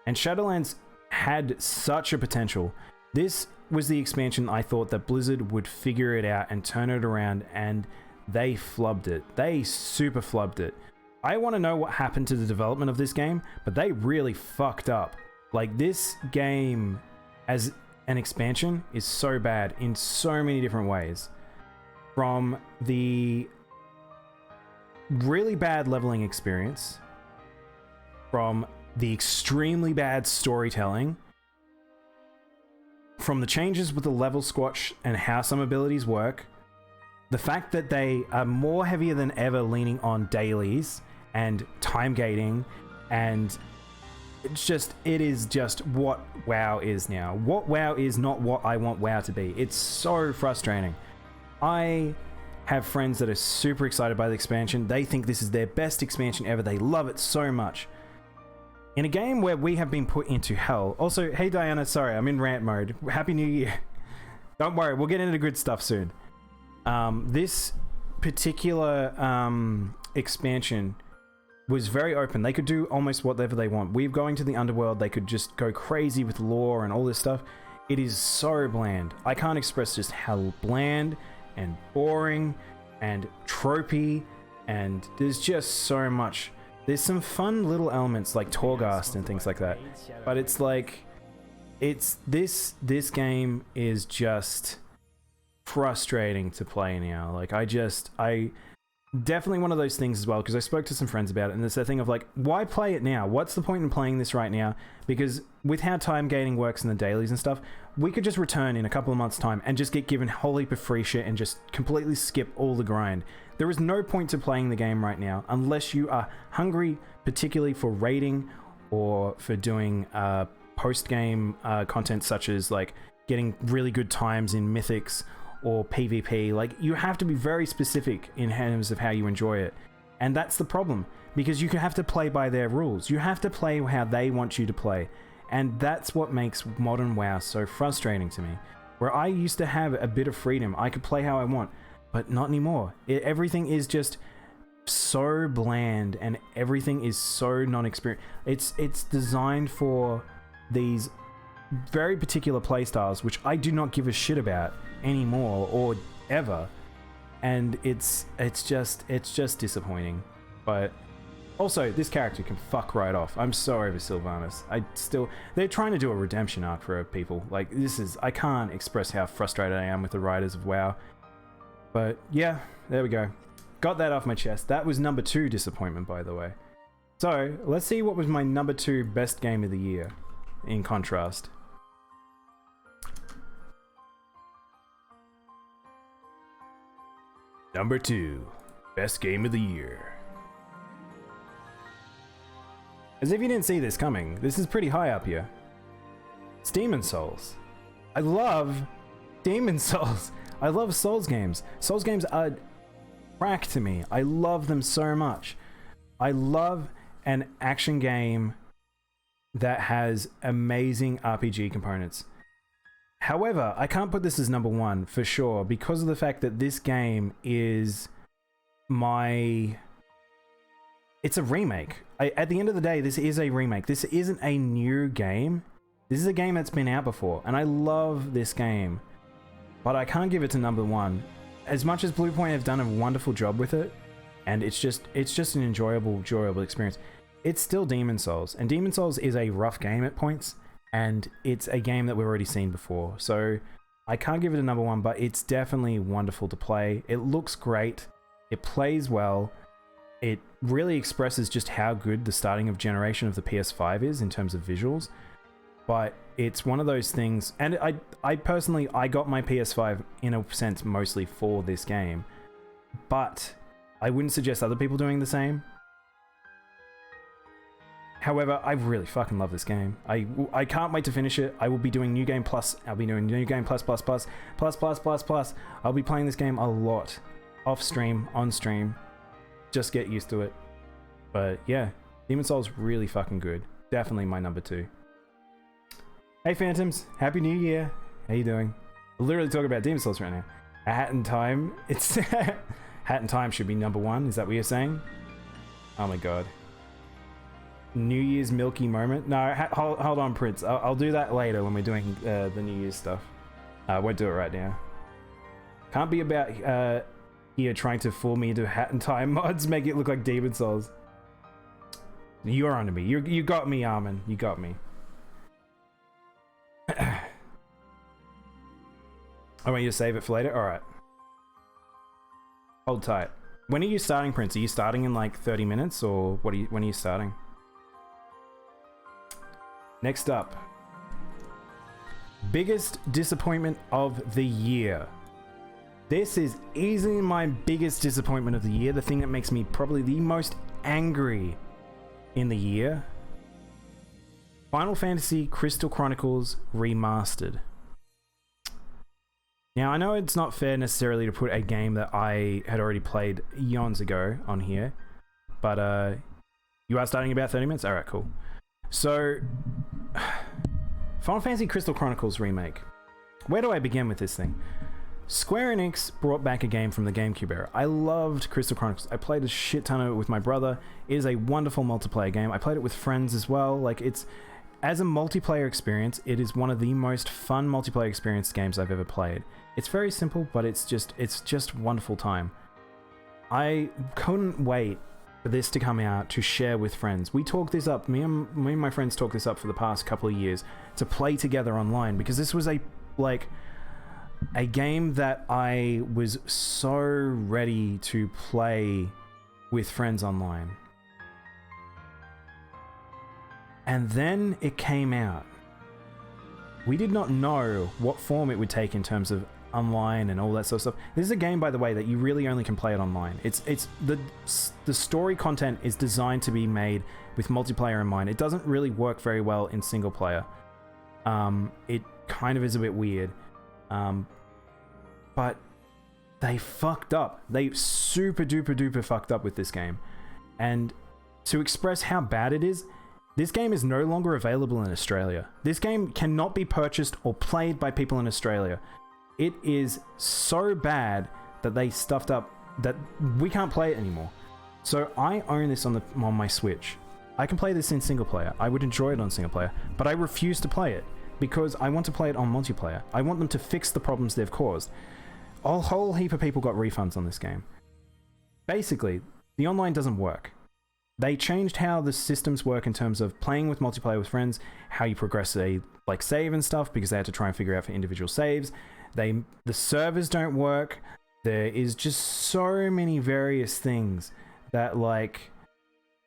And Shadowlands had such a potential. This was the expansion I thought that Blizzard would figure it out and turn it around, and they flubbed it. They super flubbed it. I want to know what happened to the development of this game, but they really fucked up. Like, this game as an expansion is so bad in so many different ways. From the really bad leveling experience, from the extremely bad storytelling, from the changes with the level squash and how some abilities work, the fact that they are more heavier than ever leaning on dailies and time gating, and it is just what WoW is now. What WoW is not what I want WoW to be. It's so frustrating. I have friends that are super excited by the expansion. They think this is their best expansion ever. They love it so much. In a game where we have been put into hell. Also, hey Diana, sorry, I'm in rant mode. Happy New Year. Don't worry, we'll get into good stuff soon. This particular expansion was very open. They could do almost whatever they want. We're going to the underworld. They could just go crazy with lore and all this stuff. It is so bland. I can't express just how bland and boring and tropey, and there's just so much. There's some fun little elements like Torghast and things like that, but it's like, this game is just frustrating to play now. Like, I definitely one of those things as well, because I spoke to some friends about it, and there's that thing of like, why play it now? What's the point in playing this right now? Because with how time gating works in the dailies and stuff, we could just return in a couple of months' time and just get given a whole heap of free shit and just completely skip all the grind. There is no point to playing the game right now unless you are hungry, particularly for raiding or for doing post-game content such as like getting really good times in Mythics or PvP. Like, you have to be very specific in terms of how you enjoy it. And that's the problem, because you have to play by their rules. You have to play how they want you to play. And that's what makes modern WoW so frustrating to me. Where I used to have a bit of freedom, I could play how I want, but not anymore. Everything is just so bland and everything is so non-experienced. It's designed for these very particular playstyles, which I do not give a shit about anymore or ever, and it's just disappointing. But also, this character can fuck right off. I'm so over Sylvanas. They're trying to do a redemption arc for people. Like, I can't express how frustrated I am with the writers of WoW. But yeah, there we go. Got that off my chest. That was number 2 disappointment, by the way. So let's see what was my number 2 best game of the year in contrast. Number 2, best game of the year. As if you didn't see this coming, this is pretty high up here. It's Demon Souls. I love Demon Souls. I love Souls games. Souls games are crack to me. I love them so much. I love an action game that has amazing RPG components. However, I can't put this as number 1 for sure, because of the fact that this game is it's a remake. At the end of the day, this is a remake. This isn't a new game. This is a game that's been out before, and I love this game. But I can't give it to number 1. As much as Bluepoint have done a wonderful job with it, and it's just an enjoyable experience, it's still Demon Souls. And Demon Souls is a rough game at points, and it's a game that we've already seen before. So I can't give it a number 1, but it's definitely wonderful to play. It looks great. It plays well. It really expresses just how good the starting of generation of the PS5 is in terms of visuals. But it's one of those things, and I personally, I got my PS5 in a sense mostly for this game, but I wouldn't suggest other people doing the same. However, I really fucking love this game. I can't wait to finish it. I will be doing New Game Plus. I'll be doing New Game Plus. I'll be playing this game a lot. Off stream, on stream. Just get used to it. But yeah, Demon Souls really fucking good. Definitely my number 2. Hey Phantoms, Happy New Year. How you doing? We're literally talking about Demon Souls right now. A Hat in Time. It's Hat in Time should be number 1. Is that what you're saying? Oh my god. New Year's milky moment. No, hold on, Prince. I'll do that later when we're doing the New Year's stuff. I won't do it right now. Can't be about here trying to fool me into Hat in Time mods, make it look like Demon Souls. You're onto me. You got me, Armin. You got me. I want you to save it for later? Alright. Hold tight. When are you starting, Prince? Are you starting in like 30 minutes, or when are you starting? Next up. Biggest disappointment of the year. This is easily my biggest disappointment of the year. The thing that makes me probably the most angry in the year. Final Fantasy Crystal Chronicles Remastered. Now, I know it's not fair necessarily to put a game that I had already played eons ago on here, but you are starting about 30 minutes? Alright, cool. So, Final Fantasy Crystal Chronicles Remake. Where do I begin with this thing? Square Enix brought back a game from the GameCube era. I loved Crystal Chronicles. I played a shit ton of it with my brother. It is a wonderful multiplayer game. I played it with friends as well. Like, it's... As a multiplayer experience, it is one of the most fun multiplayer experience games I've ever played. It's very simple, but it's just wonderful time. I couldn't wait for this to come out to share with friends. We talked this up, me and my friends talked this up for the past couple of years to play together online, because this was a game that I was so ready to play with friends online. And then it came out. We did not know what form it would take in terms of online and all that sort of stuff. This is a game, by the way, that you really only can play it online. It's the story content is designed to be made with multiplayer in mind. It doesn't really work very well in single player. It kind of is a bit weird. But they fucked up. They super duper duper fucked up with this game. And to express how bad it is, this game is no longer available in Australia. This game cannot be purchased or played by people in Australia. It is so bad that they stuffed up that we can't play it anymore. So I own this on my Switch. I can play this in single player. I would enjoy it on single player, but I refuse to play it because I want to play it on multiplayer. I want them to fix the problems they've caused. A whole heap of people got refunds on this game. Basically, the online doesn't work. They changed how the systems work in terms of playing with multiplayer with friends, how you progress a save and stuff, because they had to try and figure out for individual saves. The servers don't work. There is just so many various things that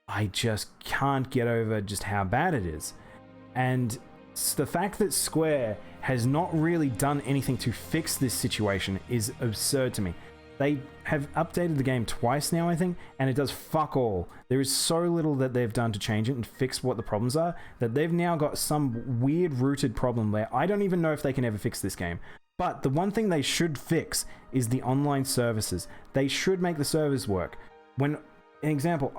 I just can't get over just how bad it is. And the fact that Square has not really done anything to fix this situation is absurd to me. They have updated the game twice now, I think, and it does fuck all. There is so little that they've done to change it and fix what the problems are, that they've now got some weird rooted problem where I don't even know if they can ever fix this game. But the one thing they should fix is the online services. They should make the servers work. An example,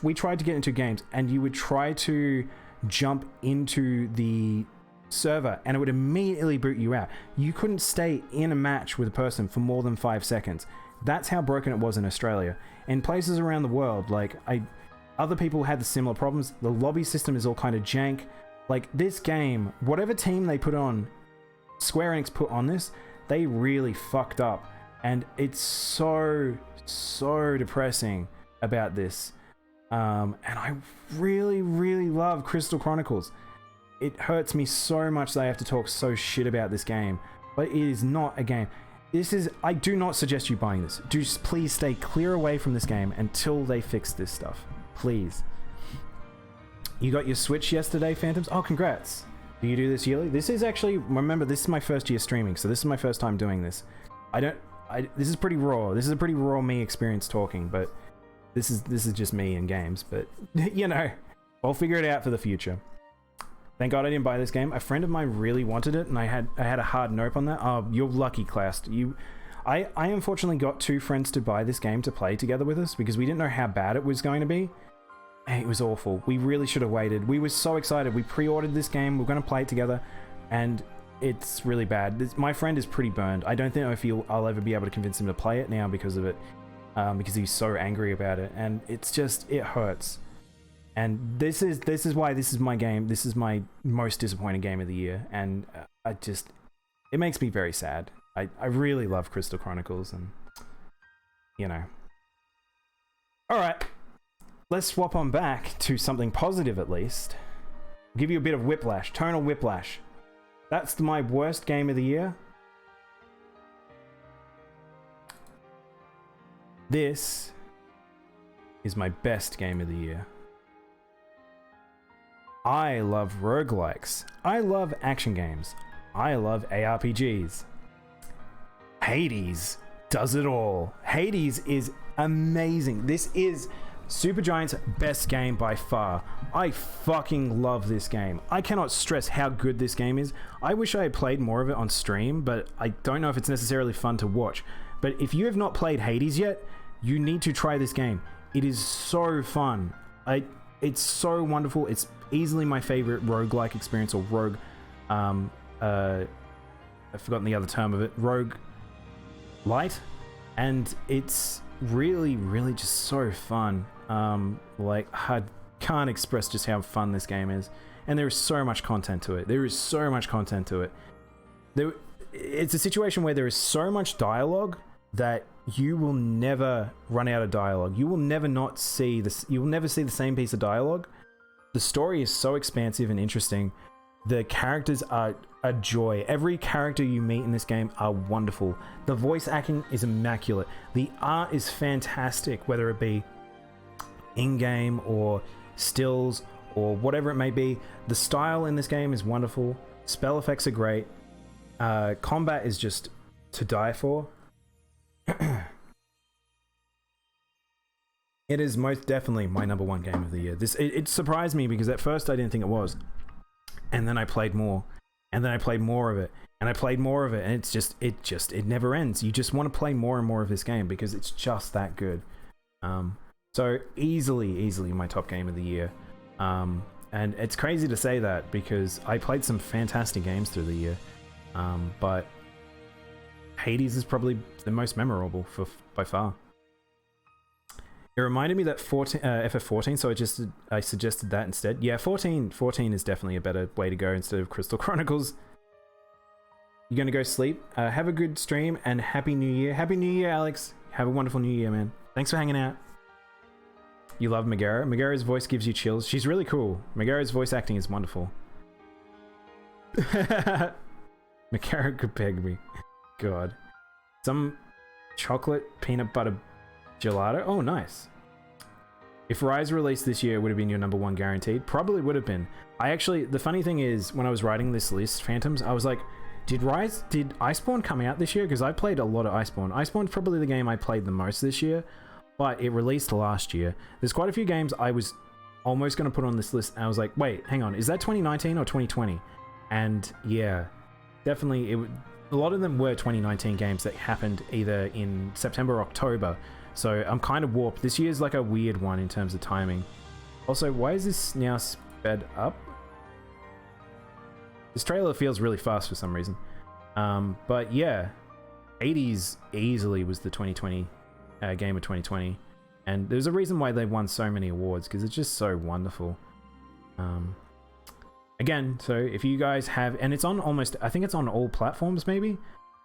we tried to get into games, and you would try to jump into the server and it would immediately boot you out. You couldn't stay in a match with a person for more than 5 seconds. That's how broken it was in Australia. In places around the world, other people had the similar problems. The lobby system is all kind of jank. This game, whatever team they put on, Square Enix put on this, they really fucked up. And it's so depressing about this. And I really, really love Crystal Chronicles. It hurts me so much that I have to talk so shit about this game. But it is not a game. I do not suggest you buying this. Just please stay clear away from this game until they fix this stuff. Please. You got your Switch yesterday, Phantoms? Oh, congrats. Do you do this yearly? This is actually, remember, this is my first year streaming, so this is my first time doing this. This is pretty raw. This is a pretty raw me experience talking, but this is just me in games. But, I'll figure it out for the future. Thank God I didn't buy this game. A friend of mine really wanted it, and I had a hard nope on that. Oh, you're lucky, Klaus. I unfortunately got 2 friends to buy this game to play together with us because we didn't know how bad it was going to be. And it was awful. We really should have waited. We were so excited. We pre-ordered this game. We're going to play it together, and it's really bad. My friend is pretty burned. I don't know if I'll ever be able to convince him to play it now because of it, because he's so angry about it, and it hurts. And this is why this is my game. This is my most disappointing game of the year, and it makes me very sad. I really love Crystal Chronicles, and All right, let's swap on back to something positive at least. I'll give you a bit of whiplash, tonal whiplash. That's my worst game of the year. This is my best game of the year. I love roguelikes. I love action games. I love ARPGs. Hades does it all. Hades is amazing. This is Supergiant's best game by far. I fucking love this game. I cannot stress how good this game is. I wish I had played more of it on stream, but I don't know if it's necessarily fun to watch. But if you have not played Hades yet, you need to try this game. It is so fun. It's so wonderful. It's easily my favorite roguelike experience, or rogue... I've forgotten the other term of it. Rogue light. And it's really, really just so fun. Like, I can't express just how fun this game is. And there is so much content to it. There is so much content to it. It's a situation where there is so much dialogue that you will never run out of dialogue. You will never not see this. You will never see the same piece of dialogue. The story is so expansive and interesting. The characters are a joy. Every character you meet in this game are wonderful. The voice acting is immaculate. The art is fantastic, whether it be in-game or stills or whatever it may be. The style in this game is wonderful. Spell effects are great. Combat is just to die for. It is most definitely my #1 game of the year. It surprised me because at first I didn't think it was. And then I played more. And then I played more of it. And I played more of it. And it never ends. You just want to play more and more of this game because it's just that good. So easily my top game of the year. And it's crazy to say that because I played some fantastic games through the year. But Hades is probably the most memorable by far. It reminded me that FF14, so I suggested that instead. Yeah, 14 is definitely a better way to go instead of Crystal Chronicles. You're gonna go sleep. Have a good stream and Happy New Year. Happy New Year, Alex. Have a wonderful New Year, man. Thanks for hanging out. You love Megara. Megara's voice gives you chills. She's really cool. Megara's voice acting is wonderful. Megara could peg me. God. Some chocolate peanut butter gelato. Oh, nice. If Rise released this year, it would have been your #1 guaranteed. Probably would have been. The funny thing is, when I was writing this list, Phantoms, I was like, did Iceborne come out this year? Because I played a lot of Iceborne. Iceborne's probably the game I played the most this year, but it released last year. There's quite a few games I was almost going to put on this list, and I was like, wait, hang on, is that 2019 or 2020? And yeah, definitely, a lot of them were 2019 games that happened either in September or October. So I'm kind of warped. This year's like a weird one in terms of timing. Also, why is this now sped up? This trailer feels really fast for some reason. But yeah, 80s easily was the 2020 game of 2020. And there's a reason why they won so many awards, because it's just so wonderful. Again, so if you guys have, and it's on I think it's on all platforms maybe,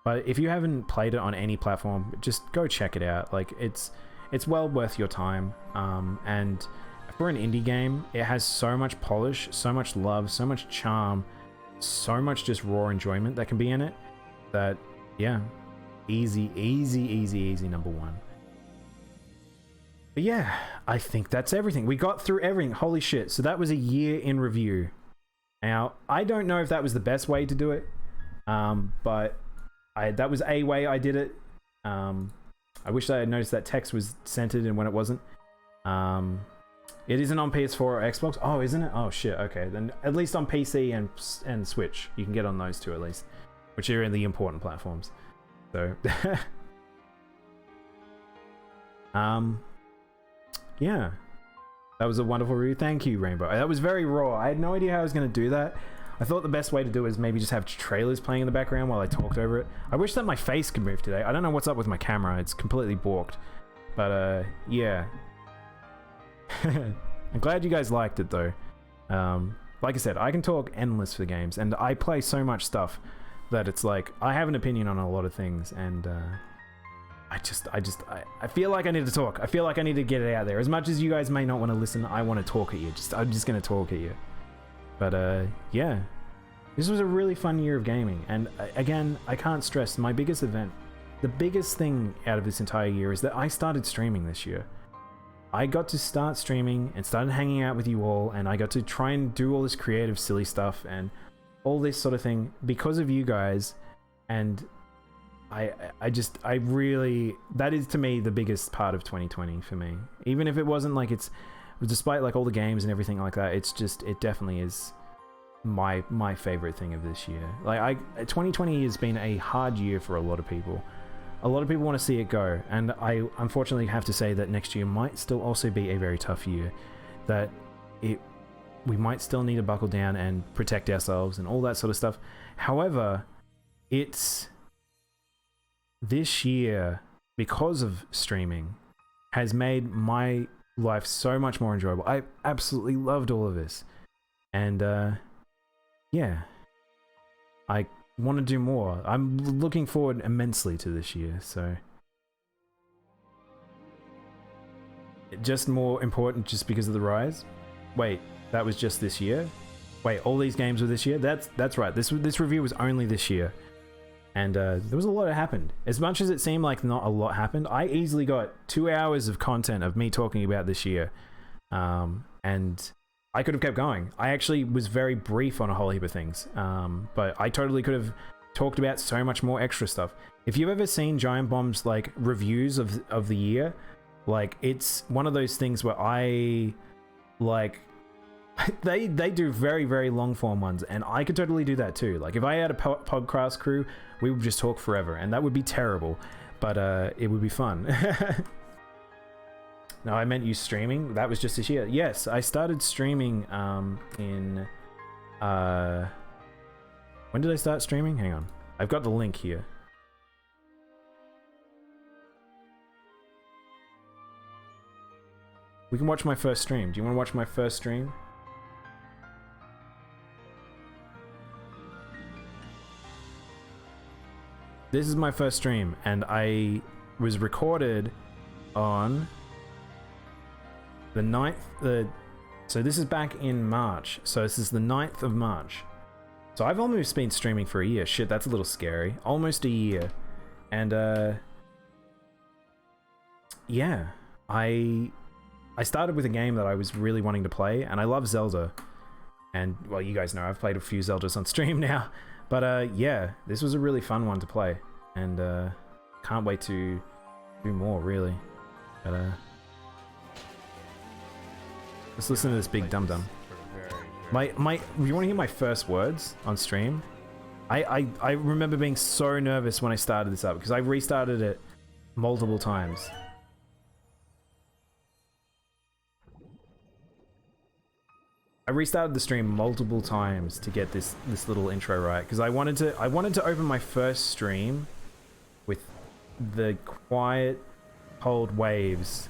but if you haven't played it on any platform, just go check it out. Like, it's well worth your time. And for an indie game, it has so much polish, so much love, so much charm, so much just raw enjoyment that can be in it, that, yeah, easy #1. But yeah, I think that's everything. We got through everything. Holy shit. So that was a year in review. Now, I don't know if that was the best way to do it, but that was a way I did it. I wish I had noticed that text was centered and when it wasn't. It isn't on PS4 or Xbox. Oh, isn't it? Oh shit. Okay, then at least on PC and Switch, you can get on those two at least, which are the important platforms. So, yeah, that was a wonderful review. Thank you, Rainbow. That was very raw. I had no idea how I was going to do that. I thought the best way to do it is maybe just have trailers playing in the background while I talked over it. I wish that my face could move today. I don't know what's up with my camera. It's completely balked. But, yeah. I'm glad you guys liked it, though. Like I said, I can talk endless for games, and I play so much stuff that it's like, I have an opinion on a lot of things, and, I feel like I need to talk. I feel like I need to get it out there. As much as you guys may not want to listen, I want to talk at you. I'm just going to talk at you. But, yeah. This was a really fun year of gaming. And, again, I can't stress, my biggest event, the biggest thing out of this entire year is that I started streaming this year. I got to start streaming and started hanging out with you all, and I got to try and do all this creative, silly stuff and all this sort of thing because of you guys. And I really, that is to me the biggest part of 2020 for me. Even if it wasn't like despite like all the games and everything like that, it definitely is my favorite thing of this year. Like 2020 has been a hard year for a lot of people. A lot of people want to see it go, and I unfortunately have to say that next year might still also be a very tough year. That we might still need to buckle down and protect ourselves and all that sort of stuff. However, this year, because of streaming, has made my life so much more enjoyable. I absolutely loved all of this. And yeah, I want to do more. I'm looking forward immensely to this year, so just more important just because of the rise. Wait, that was just this year? Wait, all these games were this year? That's right. This review was only this year. And there was a lot that happened. As much as it seemed like not a lot happened, I easily got 2 hours of content of me talking about this year. And I could have kept going. I actually was very brief on a whole heap of things. But I totally could have talked about so much more extra stuff. If you've ever seen Giant Bomb's like reviews of the year, like it's one of those things where I like they do very, very long form ones, and I could totally do that too. Like if I had a podcast crew, we would just talk forever, and that would be terrible, but it would be fun. No, I meant you streaming. That was just this year. Yes, I started streaming in when did I start streaming? Hang on, I've got the link here. We can watch my first stream. Do you want to watch my first stream? This is my first stream, and I was recorded on the 9th. So this is back in March. So this is the 9th of March. So I've almost been streaming for a year. Shit, that's a little scary. Almost a year. And yeah, I started with a game that I was really wanting to play, and I love Zelda. And well, you guys know I've played a few Zeldas on stream now. But yeah, this was a really fun one to play, and can't wait to do more, really. But let's listen to this big dum dum. You want to hear my first words on stream? I remember being so nervous when I started this up, because I restarted it multiple times. I restarted the stream multiple times to get this little intro right, because I wanted to open my first stream with the quiet, cold waves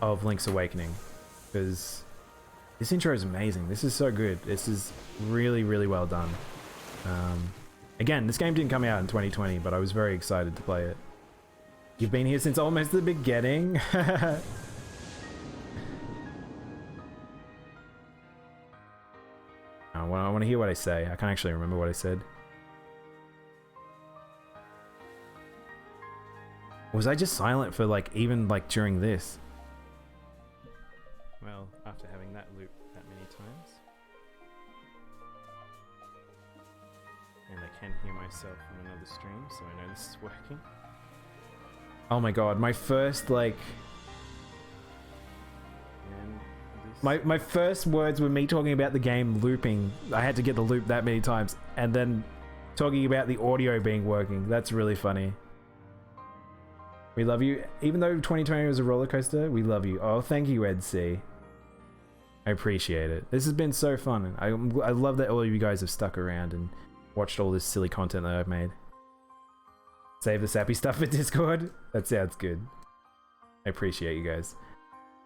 of Link's Awakening, because this intro is amazing. This is so good. This is really, really well done. Again, this game didn't come out in 2020, but I was very excited to play it. You've been here since almost the beginning. I want to hear what I say. I can't actually remember what I said. Was I just silent for like even like during this? Well, after having that loop that many times. And I can hear myself from another stream, so I know this is working. Oh my god, my first like... My first words were me talking about the game looping. I had to get the loop that many times, and then talking about the audio being working. That's really funny. We love you. Even though 2020 was a roller coaster, we love you. Oh, thank you, Ed C. I appreciate it. This has been so fun. I love that all of you guys have stuck around and watched all this silly content that I've made. Save the sappy stuff for Discord. That sounds good. I appreciate you guys.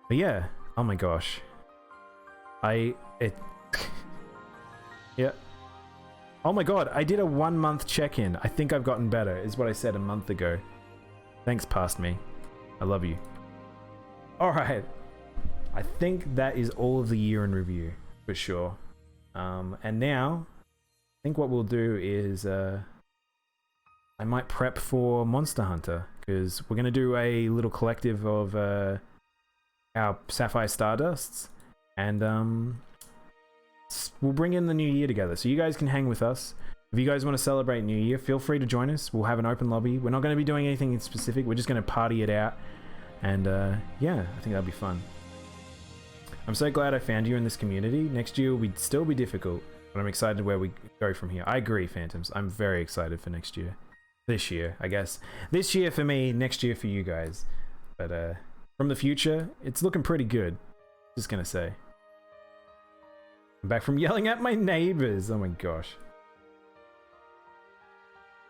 But yeah, oh my gosh. Yeah. Oh my god, I did a 1 month check-in. I think I've gotten better, is what I said a month ago. Thanks, past me. I love you. Alright. I think that is all of the year in review, for sure. And now, I think what we'll do is, I might prep for Monster Hunter, because we're going to do a little collective of our Sapphire Stardusts. And we'll bring in the new year together, so you guys can hang with us. If you guys want to celebrate New Year, feel free to join us. We'll have an open lobby. We're not going to be doing anything in specific. We're just going to party it out. And yeah, I think that'll be fun. I'm so glad I found you in this community. Next year will still be difficult, but I'm excited where we go from here. I agree, Phantoms. I'm very excited for next year. This year, I guess. This year for me, next year for you guys. But from the future, it's looking pretty good. Just gonna say. I'm back from yelling at my neighbors. Oh my gosh.